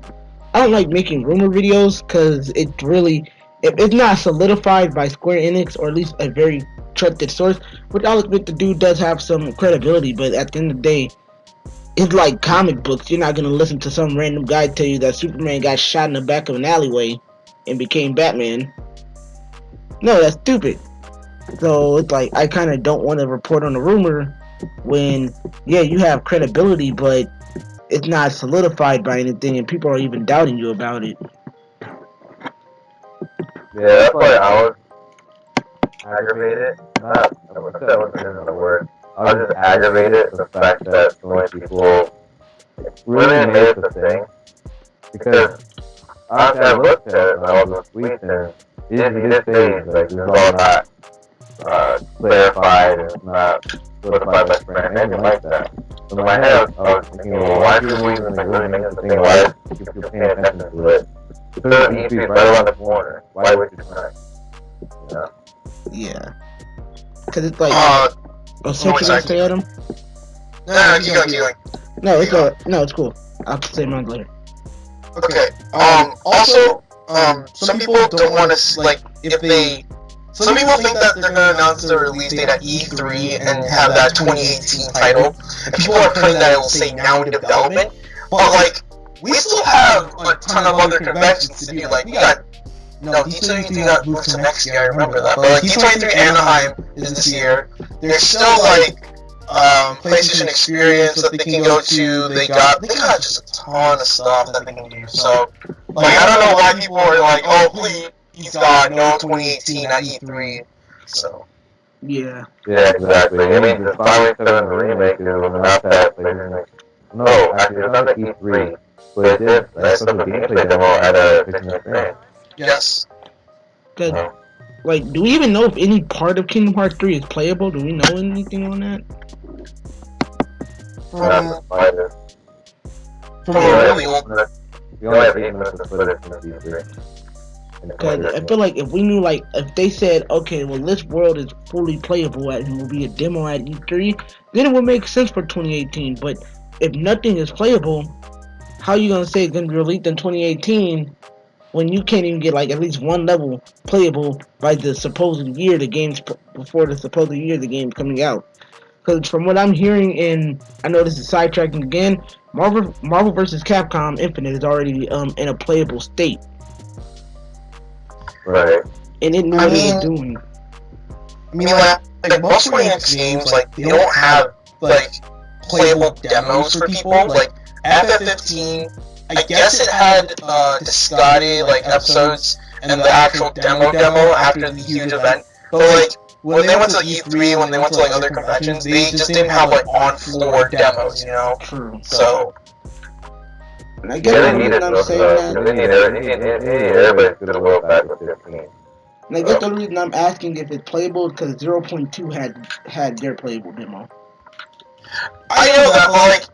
I don't like making rumor videos, because it really... It's not solidified by Square Enix, or at least a very trusted source, which I'll admit the dude does have some credibility, but at the end of the day, it's like comic books. You're not going to listen to some random guy tell you that Superman got shot in the back of an alleyway and became Batman. No, that's stupid. So it's like, I kind of don't want to report on a rumor when, yeah, you have credibility, but it's not solidified by anything, and people are even doubting you about it. Yeah, that's why I was aggravated. Not, that wasn't even the word. I was just aggravated with the fact that so many people really made it the thing. Because honestly, I looked at it and all those tweets, and he did say, like, this is all not clarified, and it's not solidified by Square, anything like that. So in my head, I was thinking, well, why do people even really make it the thing? Why are people paying attention to it? Because the E3 is right around the corner. Why waste your time? Yeah. Yeah. Because it's like... oh, so what you gonna say, Adam? No, keep going. No, it's cool. I'll say mine later. Okay. Also, some people don't want to, like, if they... Some people think that they're going to announce the release date at E3 and have that 2018 title. And people are praying that it will say now in development. But, like, we still have a ton of other conventions to do. Like, we got... No, D23 got moved to next year, I remember that. But, like, D23 Anaheim is this year. There's still, like, PlayStation Experience that they can go to. They got just a ton of stuff that they can do. So, like, I don't know why people are like, oh, please, got no 2018 at E3. So. Yeah. Yeah, exactly. I mean, the Final 7 remake was announced at PlayStation. No, actually, it was not at E3. But it did. I saw the gameplay demo at a PlayStation Experience. Yes. Cause, like, do we even know if any part of Kingdom Hearts 3 is playable? Do we know anything on that? We only have 8 minutes of footage from the E3. Because I feel like if we knew, like, if they said, okay, well, this world is fully playable and will be a demo at E3, then it would make sense for 2018. But if nothing is playable, how are you going to say it's going to be released in 2018 when you can't even get, like, at least one level playable by the supposed year the game's, before the supposed year the game's coming out? Because from what I'm hearing, and I know this is sidetracking again, Marvel vs. Capcom Infinite is already in a playable state. Right. And it knew what it was doing. I mean, like most Square Enix games, like, they don't have, like, playable demos for people. Like, FF15, I guess it had discarded, like, episodes and the actual demo after the huge event. But, like, when they went to E3, when they went to, like, other conventions, they just didn't have, like, on-floor demos, you know? True. So... And I guess the reason I'm saying that... They need everybody's good to world back with their team. And I guess the reason I'm asking if it's playable is because 0.2 had their playable demo. I know that, but, like,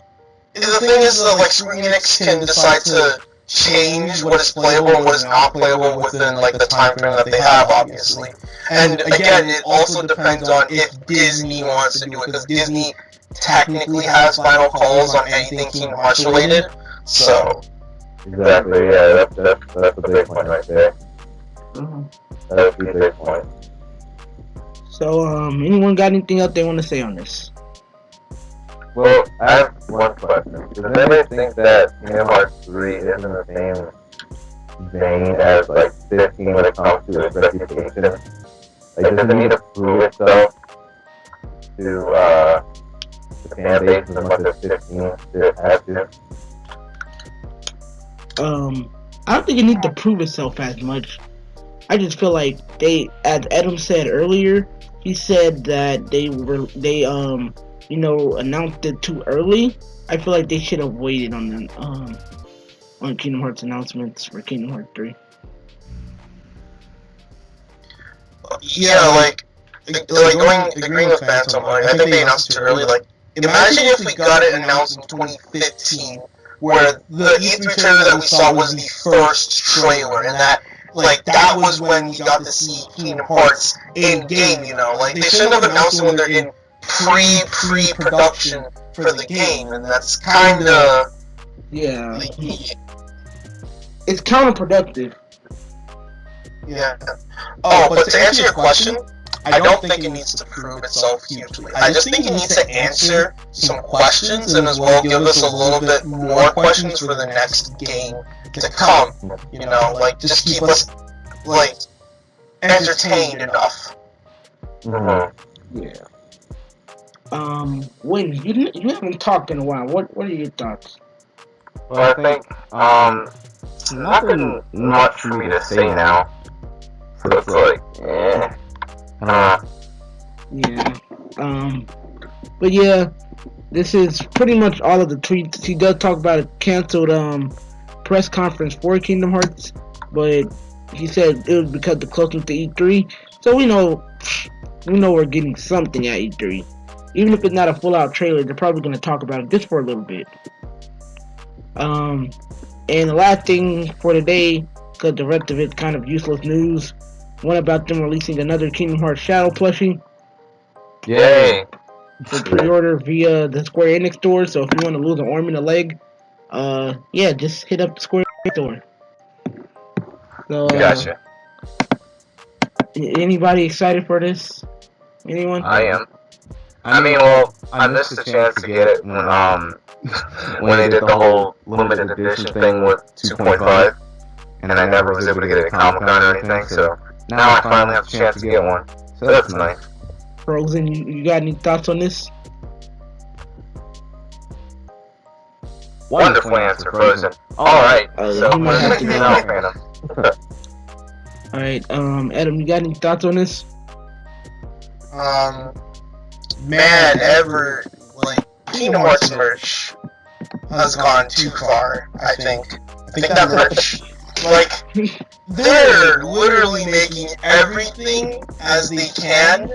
the thing is that, like, Square Enix can decide to change what is playable and what is not playable within, like, the time frame that they have, obviously. And, again, it also depends on if Disney wants to do it, because Disney technically has final calls on anything Kingdom Hearts related, so... Exactly, yeah, that's a big point right there. That's a big point. So, anyone got anything else they want to say on this? Well, I have one question. Does anybody think that Kingdom Hearts 3 is in the same vein as like 15 when it comes to its reputation? Like, does it need to prove itself to the fan base as much as 15 did have to? I don't think it needs to prove itself as much. I just feel like they, as Adam said earlier, he said that they announced it too early. I feel like they should have waited on Kingdom Hearts announcements for Kingdom Hearts 3. Yeah, like agreeing with Phantom. Like, I think they announced it too early. Like, imagine if we got it announced in 2015, where the E3 trailer that we saw was the first trailer, and that was when we got to see Kingdom Hearts in game. You know, like, they shouldn't have announced it when they're in pre-production for the game, and that's kind of it's counterproductive. Yeah. Oh, but to answer your question, I don't think it needs to prove itself hugely. I just think it needs to answer some questions and as well give us a little bit more questions for the next game to come. You know, like, just keep us, like, entertained enough. Yeah. Wayne, you haven't talked in a while. What are your thoughts? Well, I think, nothing much for me to say now. So it's like, but yeah, this is pretty much all of the tweets. He does talk about a canceled press conference for Kingdom Hearts, but he said it was because the closeness to E3. So we know we're getting something at E3. Even if it's not a full-out trailer, they're probably going to talk about it just for a little bit. And the last thing for today, because the rest of it's kind of useless news, one about them releasing another Kingdom Hearts Shadow plushie. Yay! For pre-order via the Square Enix store. So if you want to lose an arm and a leg, just hit up the Square Enix store. So, Gotcha. Anybody excited for this? Anyone? I am. I mean, well, I missed the chance to get it when they did the whole limited edition thing with 2.5, and I never was able to get it at Comic-Con or anything, so now I finally have the chance to get one. So that's nice. Frozen, you got any thoughts on this? Wonderful answer, Frozen. Alright, so you might have to go. now, Phantom. Alright, Adam, you got any thoughts on this? Man, Kingdom Hearts merch has gone too far, I think. I think that merch, they're literally making everything as they can,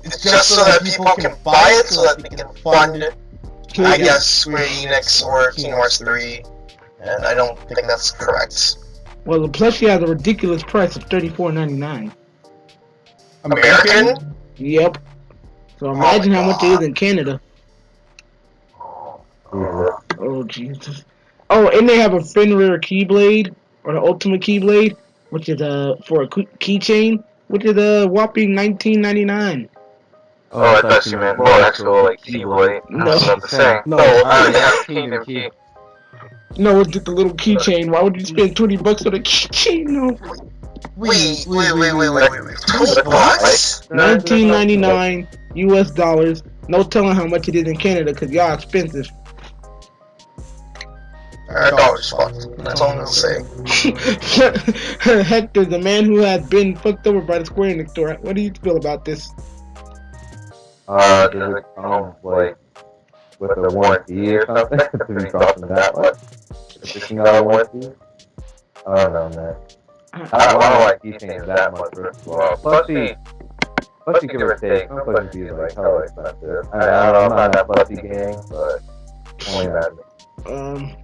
just so that people can buy it, so that they can fund, I guess, Square Enix or Kingdom Hearts 3, and I don't think that's correct. Well, the plushie has a ridiculous price of $34.99. American? Yep. So imagine how much it is in Canada. Oh, Jesus. Oh, and they have a Fenrir Keyblade, or the Ultimate Keyblade, which is for a keychain, which is a whopping $19.99. Oh, I thought you meant more actual, Keyblade. No. That's not the same. No. Yeah, Kingdom Key. No, it's just a little keychain. Why would you spend $20 on a keychain? No. Wait. 20 bucks? $19.99 US dollars. No telling how much it is in Canada, because y'all expensive. $1 fucked. That's all I'm gonna say. Hector, the man who has been fucked over by the Square Enix store, what do you feel about this? Does it come, with a warranty or something? To be costing that much? A $15 warranty? I don't know, man. I don't like keychains that much, first of all. Plushie, give or take, some plushies be hella expensive. I don't know, I'm not that plushie gang, but only imagine.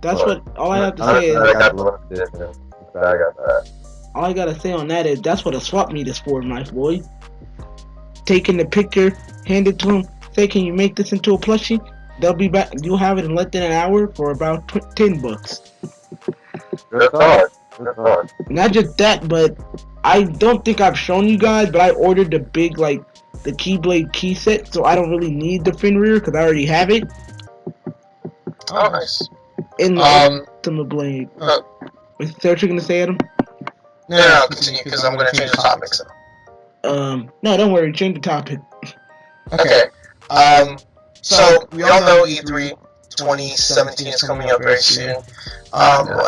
That's what, all I have to say is, I got the limited edition, so I got that. all I gotta say on that is, that's what a swap meet is for, my boy. Taking the picture, hand it to them, say, can you make this into a plushie? They'll be back, you'll have it in less than an hour for about $10. Good thought. Good thought. Not just that, but I don't think I've shown you guys, but I ordered the big, the Keyblade key set, so I don't really need the Fenrir, because I already have it. Oh, nice. In the Ultimate Blade. Is Searcher gonna say Adam? No, continue, because I'm gonna change the topic. So. No, don't worry, change the topic. Okay. So we all know E3 2017 is coming up very soon.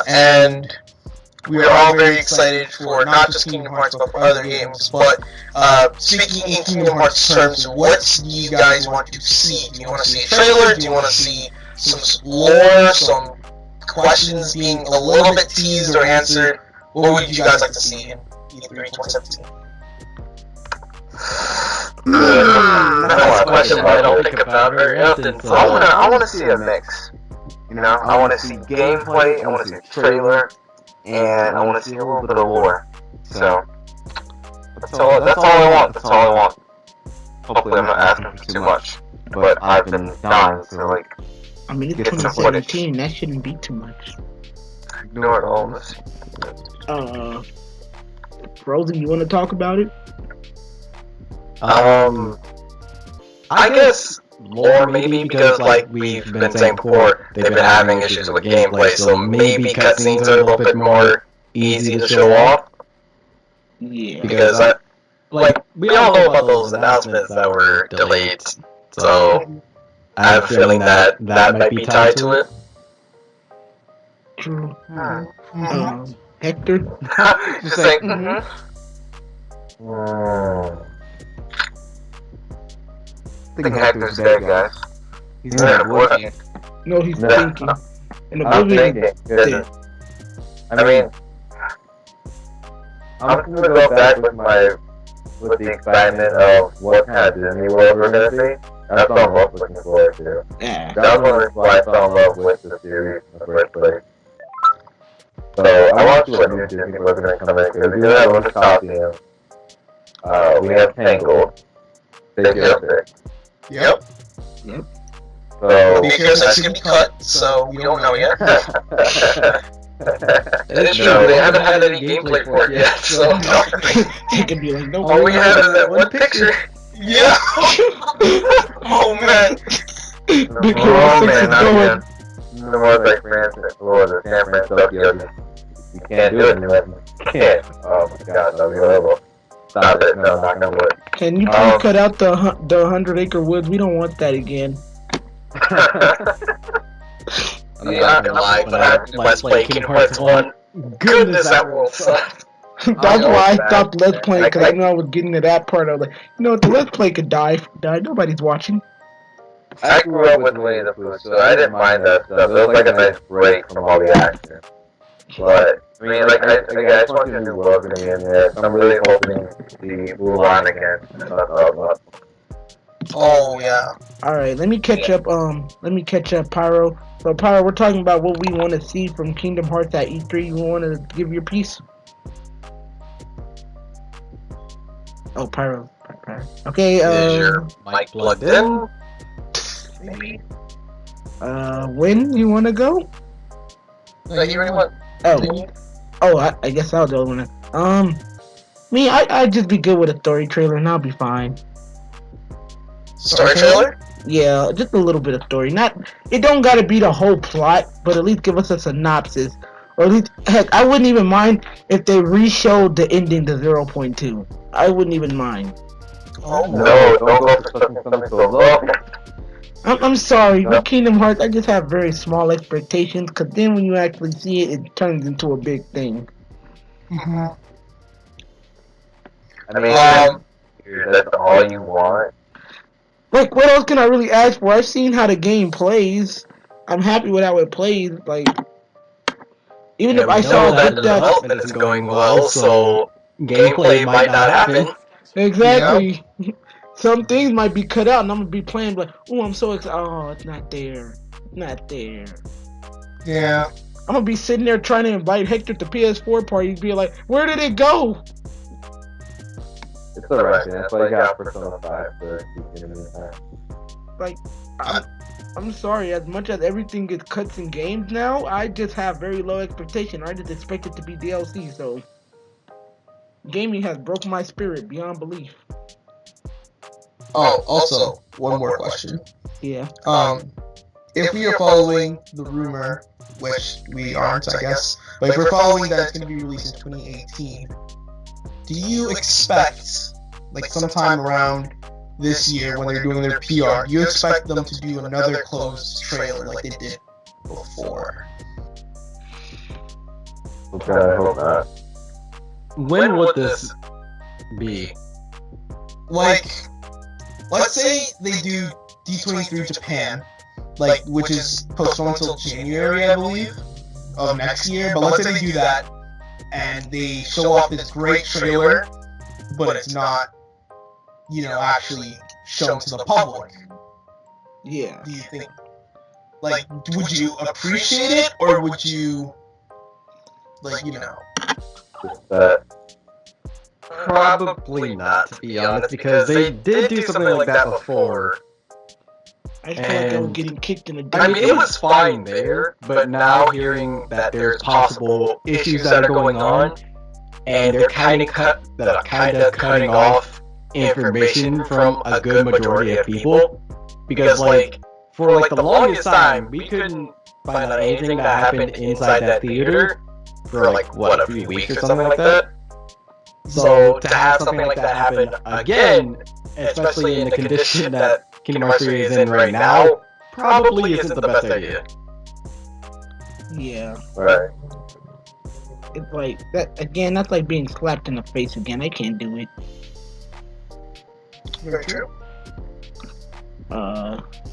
And we are all very excited for not just Kingdom Hearts, but for other games. But speaking in Kingdom Hearts terms, what do you guys want to see? Do you want to see a trailer? Do you want to see some lore, some questions being a little bit teased or answered? What would you guys like to see in E3 2017? That's a question I don't think about very often. So I want to see a mix. You know, I want to see gameplay, I want to see a trailer, and I want to see a little bit of lore. So that's all I want. That's all I want. Hopefully, I'm not asking for too much, but I've been dying to like. I mean, it's 2017. That shouldn't be too much. Ignore all this. Frozen, you want to talk about it? I guess lore maybe because like we've been saying before, they've been having issues with gameplay, so maybe cutscenes are a little bit more easy to show off. Yeah. Because we all know about those announcements that were delayed, so I have a feeling that might be tied to it. True. Hector? Just saying. I think Hector's dead, guys. He's in Oblivion. No, he's thinking. In Oblivion, dead. I mean, I'm gonna go back with the excitement of what kind of Disney World we're gonna see. That's what I'm most looking forward to. Yeah. That's one reason why I fell in love with the series in the first place. So I want to see what new Disney World are gonna come in because we do have Winter Coliseum. We have Tangled. Yep. So Because that's gonna be cut, so we don't know yet. That is true. They haven't had any gameplay for it yet, so It could be like, no. all we have is that one picture. Yeah. Oh man. Big Hero 6 is going. No more like Florida, San Francisco. You can't do it anymore. You can't. Oh my god, that'll be horrible. Stop it. No, not gonna work. Can you please cut out the 100-acre woods? We don't want that again. I'm not gonna lie, but I Let's Play Kingdom Hearts 1. Goodness, that world sucked. That's why I stopped Let's Play, because I knew I was getting to that part. I was like, you know what, the Let's Play could die. Nobody's watching. I grew up with Winnie the Pooh, so I didn't mind that stuff. It was like a nice break from all the action. But, I mean, like, I just want to see a new world in there. So I'm really hoping to see Mulan again. And stuff. Oh yeah. Alright, let me catch up, Pyro. So, Pyro, we're talking about what we want to see from Kingdom Hearts at E3. You want to give your piece? Oh, Pyro. Okay, Is your mic plugged in? Maybe. when you want to go? No, you already went. I guess I'll go when I'd just be good with a story trailer and I'll be fine. Story trailer? Yeah, just a little bit of story. It don't gotta be the whole plot, but at least give us a synopsis. Or at least, heck, I wouldn't even mind if they re-showed the ending to 0.2. I wouldn't even mind. Oh No, don't go for something so low. I'm sorry, with Kingdom Hearts, I just have very small expectations, because then when you actually see it, it turns into a big thing. Mm-hmm. I mean, that's all you want. Like, what else can I really ask for? I've seen how the game plays. I'm happy with how it plays. Like, even if I saw that that development isn't going well, so gameplay might not happen. Exactly. Some things might be cut out, and I'm gonna be playing like, oh, I'm so excited. Oh, it's not there. Not there. Yeah. I'm gonna be sitting there trying to invite Hector to PS4 parties, be like, where did it go? It's alright, man. That's why you got Persona 5 for in the meantime. Like, I'm sorry, as much as everything gets cuts in games now, I just have very low expectation. I just expect it to be DLC, so gaming has broke my spirit beyond belief. Oh, also, one more question. Yeah. if we are following the rumor, which we aren't, I guess, but if we're following that it's going to be released in 2018, do you expect, like sometime around this year when they're doing their PR, do you expect them to do another closed trailer like they did before? Okay, I hope not. When would this be? Like, let's say they do D23 Japan, like, which is postponed until January, I believe, of next year, but let's say they do that, and they show off this great trailer, but it's not, you know, actually shown to the public. Yeah. Do you think, like, would you appreciate it, or would you, like, you know? Probably not, to be honest, because they did do something like that before. I feel like they were getting kicked in the dick. I mean, it was fine there, but now hearing that there's possible issues that are going on, and they're kind of cutting off information from a good majority of people, because like for like the longest time we couldn't find out anything that happened inside that theater for like what, a few weeks or something like that. So to have something like that happen again, especially in the condition that Kingdom Hearts 3 is in right now, probably isn't the best idea. Yeah. Right. It's like that again. That's like being slapped in the face again. I can't do it. Very true.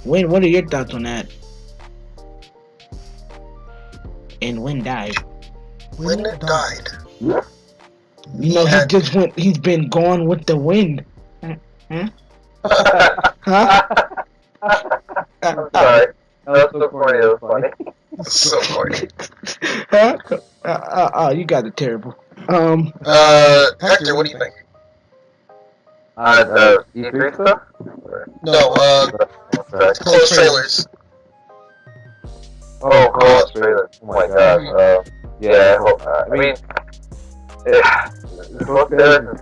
Wayne, what are your thoughts on that? And when died? When it died. You know, he just went. He's been gone with the wind. Huh? Huh? I'm sorry. That was so corny. That was funny. So corny. Huh? You guys are terrible. Hector, what do you think? E3 stuff? No, closed trailers. Oh, closed trailers. Oh my god. Yeah, I hope not. I mean, both there,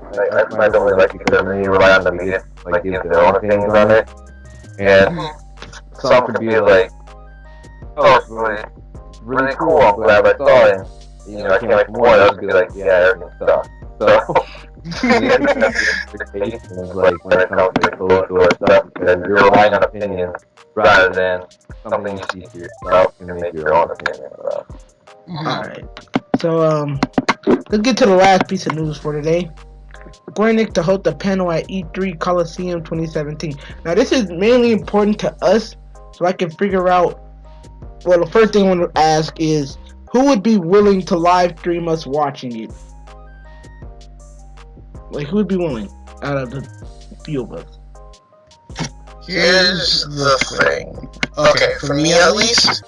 I don't really like because they rely on the media, like, give their own opinions on it. And some could be like, oh, it's really cool, I'm glad I saw it. You know, I can't wait for more. Others would be like, yeah, everything sucks. So, expectations, like, when it comes to closed door stuff, because you're relying on opinions rather than something you see for yourself and make your own opinion about. Alright. So, let's get to the last piece of news for today. Square Enix to host a panel at E3 Coliseum 2017. Now, this is mainly important to us, so I can figure out. Well, the first thing I want to ask is, who would be willing to live stream us watching it? Like, who would be willing out of the few of us? Here's the thing. Okay, for me at least,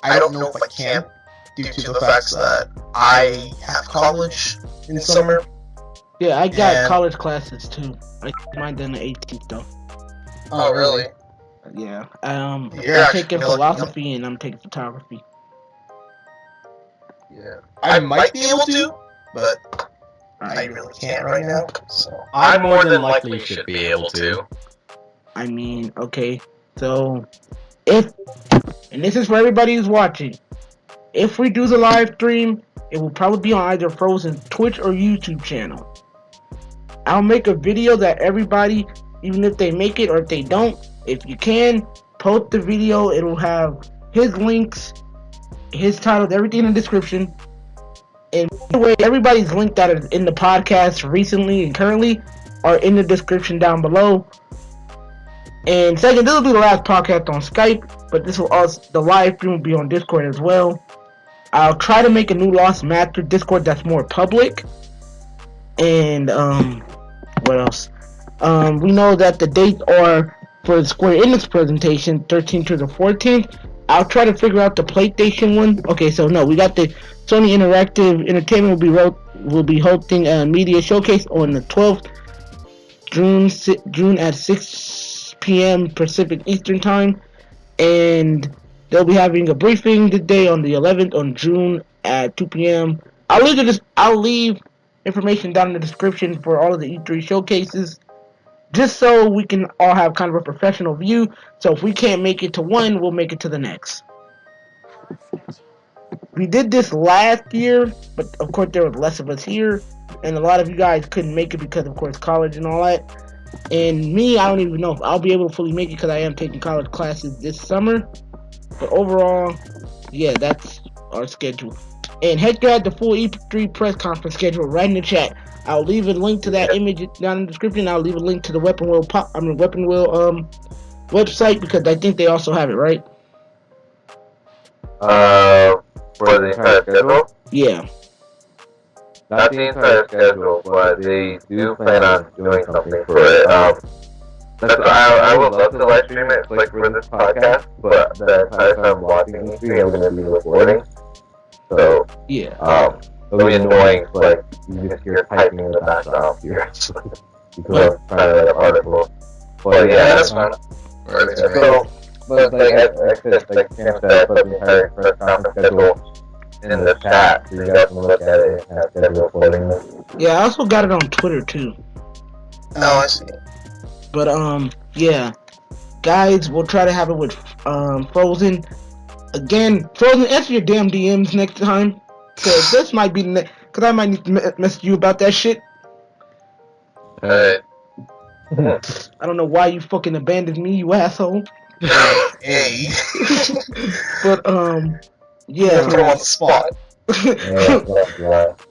I don't know if I can, due to the fact that I have college in the summer. Yeah, I got college classes too. I mine done the 18th though. Oh, really? Yeah. Yeah, I'm taking philosophy and I'm taking photography. Yeah. I might be able to, but I really can't right now. So I more than likely should be able to. I mean, okay, so if, and this is for everybody who's watching, if we do the live stream, it will probably be on either Frozen's Twitch or YouTube channel. I'll make a video that everybody, even if they make it or if they don't, if you can, post the video. It'll have his links, his titles, everything in the description. And by the way, everybody's link that is in the podcast recently and currently are in the description down below. And second, this will be the last podcast on Skype, but this will also, the live stream will be on Discord as well. I'll try to make a new Lost Master Discord that's more public. And what else? We know that the dates are for the Square Enix presentation, 13th to the 14th. I'll try to figure out the PlayStation one. Okay, so no, we got the Sony Interactive Entertainment will be hosting a media showcase on the 12th June at 6 p.m. Pacific Eastern Time, and they'll be having a briefing today on the 11th on June at 2 p.m. I'll leave information down in the description for all of the E3 showcases. just so we can all have kind of a professional view. So if we can't make it to one, we'll make it to the next. We did this last year, but of course there was less of us here, and a lot of you guys couldn't make it because, of course, college and all that. And me, I don't even know if I'll be able to fully make it because I am taking college classes this summer. But overall, yeah, that's our schedule. And Hector had the full E3 press conference schedule right in the chat. I'll leave a link to that image down in the description. I'll leave a link to the Weapon Wheel website because I think they also have it, right? For the entire schedule? Yeah. Not the entire schedule, but they do plan on doing something for it. I would love to live stream it like for this podcast, but the entire time I'm watching E3, I'm going to be recording. So, yeah. It'll be annoying, like, you just hear typing in the background here. Because I'm trying to write an article. But yeah, that's fine. So, but like I said, like Cam said, put the entire press conference schedule in the chat so you guys can look at it and have schedule accordingly. Yeah, I also got it on Twitter too. Oh, I see. But yeah, guys, we'll try to have it with Frozen. Again, Frozen, answer your damn DMs next time, cause this might be cause I might need to message you about that shit. I don't know why you fucking abandoned me, you asshole. Hey. But yeah. Put him on the spot.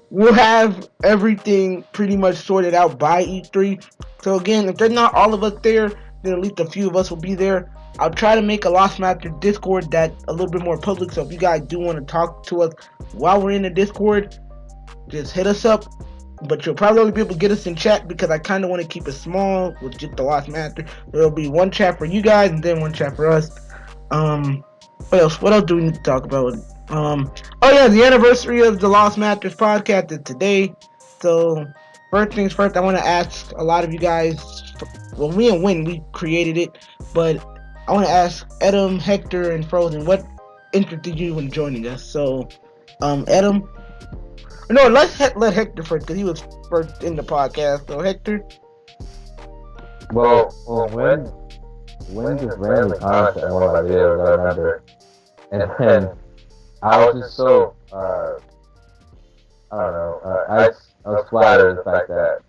We'll have everything pretty much sorted out by E3. So again, if there's not all of us there, then at least a few of us will be there. I'll try to make a Lost Master Discord that's a little bit more public. So if you guys do want to talk to us while we're in the Discord, just hit us up. But you'll probably only be able to get us in chat because I kind of want to keep it small with just the Lost Master. There'll be one chat for you guys and then one chat for us. What else? What else do we need to talk about? Oh yeah, the anniversary of the Lost Masters podcast is today. So first things first, I want to ask a lot of you guys. Well, me and Win, we created it, but I want to ask Adam, Hector, and Frozen, what interested you in joining us? So, Adam. No, let's let Hector first because he was first in the podcast. So Hector. Well, when just randomly commented on one of my videos, I remember, and then I was just so I don't know. I was flattered at the fact that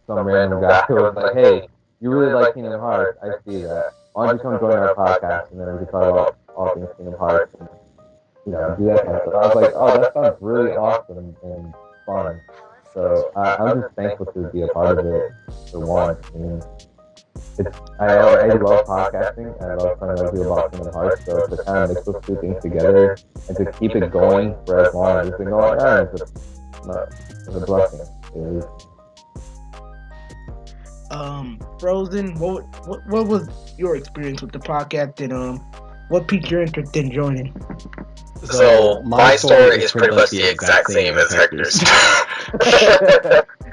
some random guy was like, "Hey, you really like Kingdom Hearts? I see that. Why don't you come join our podcast and then we can talk about all things Kingdom Hearts and do that kind of stuff." I was like, "Oh, that sounds really awesome and fun." So I'm just thankful to be a part of it for one. I mean, I love podcasting and I love telling other people about Kingdom Hearts. So to kind of mix those two things together and to keep it going for as long as it's been going, it's a blessing. Frozen, what was your experience with the podcast and what piqued your interest in joining? So my story is pretty much the exact same as Hector's.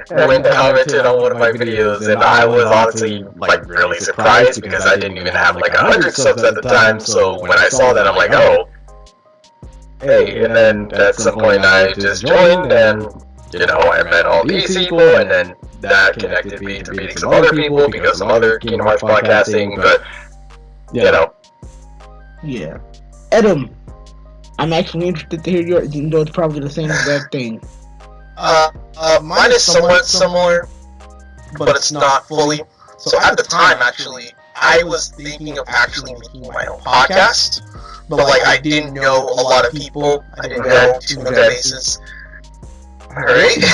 When commented on one of my videos, and I was honestly like really surprised because I didn't even have like 100 subs at the time. So when I saw that, I'm like, oh, hey. And then at some point I just joined, and I met all these people, and then that connected me to meeting some other people because some other Kingdom Hearts podcasting. But yeah, Adam, I'm actually interested to hear yours, even though it's probably the same exact thing. Mine is somewhat similar, but it's not fully. So at the time, actually, I was thinking of actually making my own podcast, but like I didn't know a lot of people. I didn't know too many bases. Alright.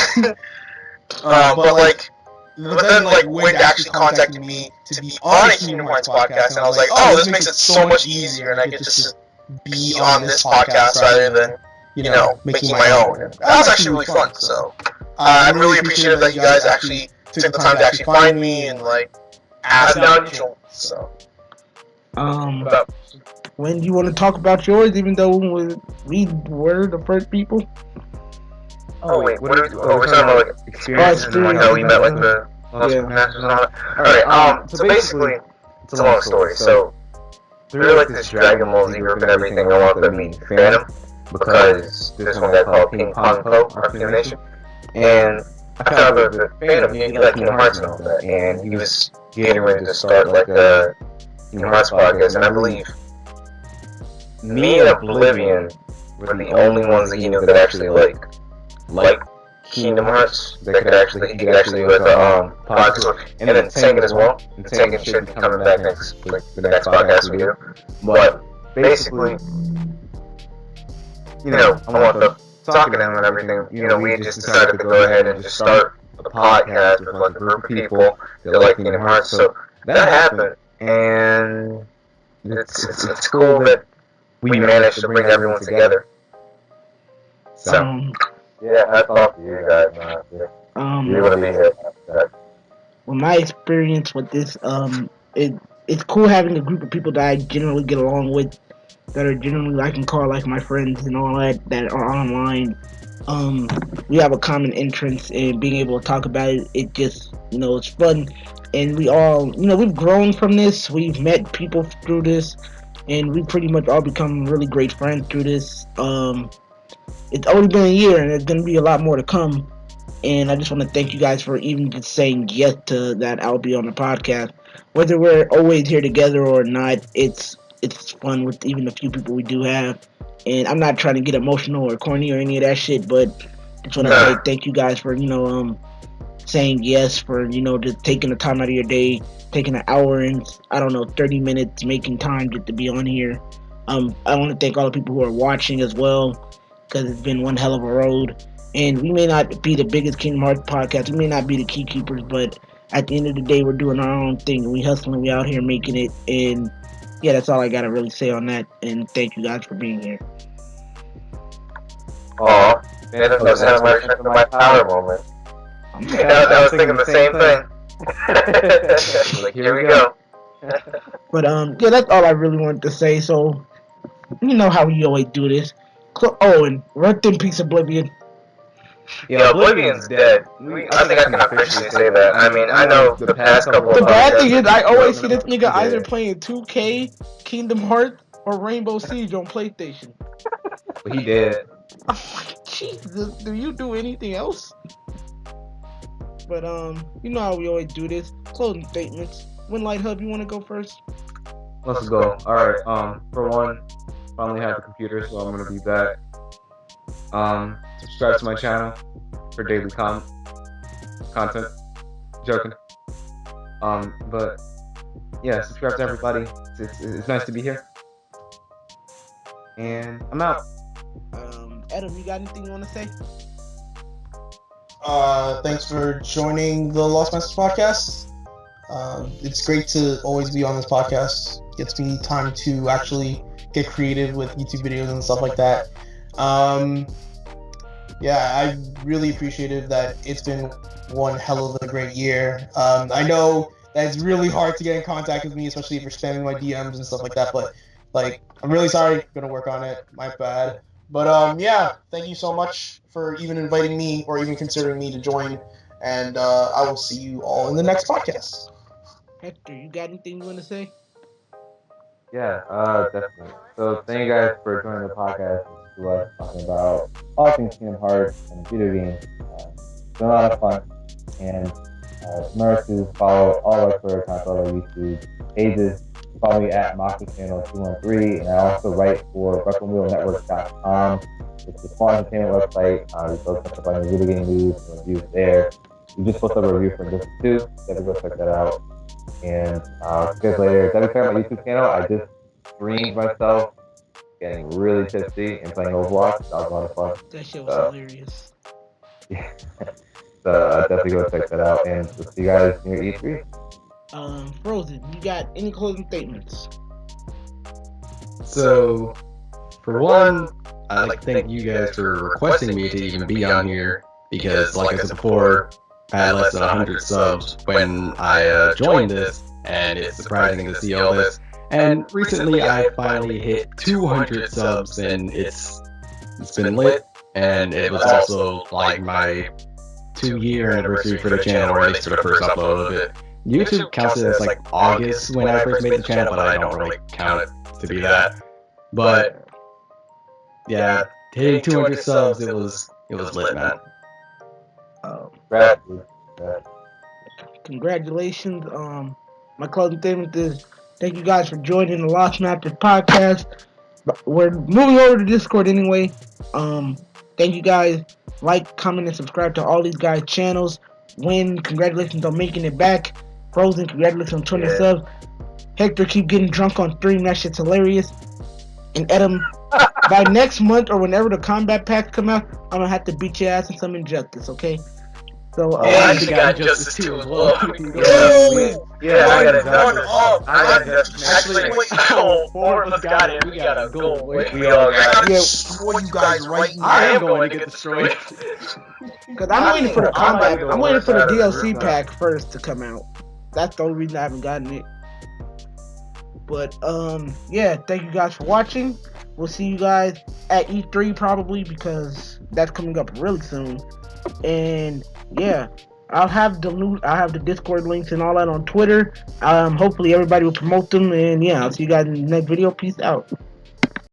But then Wind actually contacted me to be on a Kingdom Hearts podcast, and I was like, oh, this makes it so much easier, and I get to just be on this podcast rather than making my own. And that was actually really fun. So I'm really appreciative that you guys actually took the time to actually find me and ask down to join. So when do you want to talk about yours, even though we were the first people? Oh wait, we're talking about experiences and how we met the Masters and all that. Alright, so basically, it's a long story. So through this Dragon Ball Z group and everything, I wanted to meet Phantom because there's one guy called Ping Pong Po, our Nation, and I found out the fan of he liked Kingdom Hearts and all that, and he was getting ready to start like a Kingdom Hearts podcast, and I believe me and Oblivion were the only ones that he knew that actually like Kingdom Hearts. That could actually he could actually do like a podcast, and then Tangen as well. And Tangen should be coming back next the next podcast we do. But basically, you know, I want to talk to them and everything. You know, we just decided to go ahead and just start a podcast with like a group of people that like Kingdom Hearts. So that happened, and it's cool that we managed to bring everyone together. So Yeah, I talked to you guys, man. You want to be here. Well, my experience with this, it's cool having a group of people that I generally get along with, that are generally I can call like my friends and all that are online. We have a common interest in being able to talk about it. It just, it's fun, and we all, we've grown from this. We've met people through this, and we've pretty much all become really great friends through this. It's only been a year, and there's gonna be a lot more to come. And I just want to thank you guys for even just saying yes to that I'll be on the podcast. Whether we're always here together or not, it's fun with even the few people we do have. And I'm not trying to get emotional or corny or any of that shit, but just want to say thank you guys for, saying yes, for, just taking the time out of your day, taking an hour and, 30 minutes, making time just to be on here. I want to thank all the people who are watching as well, because it's been one hell of a road. And we may not be the biggest Kingdom Hearts podcast, we may not be the key keepers, but at the end of the day, we're doing our own thing. We hustling, we out here making it, and yeah, that's all I gotta really say on that. And thank you guys for being here. Oh, man, that was kind of my power moment. I was thinking the same thing. Like, here we go. But yeah, that's all I really wanted to say. So, you know how we always do this. And rest in peace, Oblivion. Yeah, Oblivion's dead. I think I can officially say that. I mean, I know the past couple. The bad thing is, I always see this nigga either playing 2K, Kingdom Hearts, or Rainbow Siege on PlayStation. But he did. I'm like, Jesus, do you do anything else? But you know how we always do this. Closing statements. Light Hub, you want to go first? Let's go. All right. For one, finally have the computer, so I'm gonna be back. Subscribe to my channel for daily content. Joking. But yeah, subscribe to everybody. It's nice to be here. And I'm out. Adam, you got anything you want to say? Thanks for joining the Lost Masters podcast. It's great to always be on this podcast. Gets me time to actually get creative with YouTube videos and stuff like that. Yeah, I really appreciated that. It's been one hell of a great year. I know that it's really hard to get in contact with me, especially if you're spamming my DMs and stuff like that, but I'm really sorry. I'm gonna work on it. My bad. But yeah, thank you so much for even inviting me or even considering me to join. And I will see you all in the next podcast. Hector, you got anything you want to say? Yeah, definitely. So thank you guys for joining the podcast to us talking about all things Kingdom Hearts and video games. It's been a lot of fun. And remember to follow all our Twitter accounts, all our YouTube pages. Follow me at Maki Channel 213, and I also write for WrestleWheelNetwork.com. It's a small entertainment website. We post up about video game news and reviews there. We just posted a review for this too, so go check that out. And see you guys later. Check out my YouTube channel. I just streamed myself getting really tipsy and playing Overwatch. That was a lot of fun. That shit was hilarious. Yeah. So definitely go check that out, and we'll see you guys near E3. Frozen, you got any closing statements? So, for one, I'd like to thank you guys for requesting me to even be on here, because like I said before, I had less than 100 subs when I joined this, and it's surprising to see all this. And recently I finally hit 200 subs, and it's been lit, and it was also like my 2-year anniversary for the channel, or at least for the first upload of it. YouTube counts it as like August when I first made the channel, but I don't really count it to be that. But yeah, hitting 200 subs, it was lit, man. Congratulations. My closing statement is thank you guys for joining the Lost Masters podcast. We're moving over to Discord anyway. Thank you guys. Like, comment, and subscribe to all these guys' channels. Win, congratulations on making it back. Frozen, congratulations on 20 subs. Hector, keep getting drunk on stream. That shit's hilarious. And Adam, by next month or whenever the combat packs come out, I'm gonna have to beat your ass in some Injustice, okay? So, I actually got Injustice 2 as well. Yeah, I got Injustice. Actually, wait, no, 4 of us got it. We gotta go. We all got it. Destroy you guys right now. I am going to get destroyed. Because I'm waiting for the combat. I'm waiting for the DLC pack first to come out. That's the only reason I haven't gotten it. But yeah, thank you guys for watching. We'll see you guys at E3 probably because that's coming up really soon. And yeah, I'll have the Discord links and all that on Twitter. Hopefully everybody will promote them. And yeah, I'll see you guys in the next video. Peace out.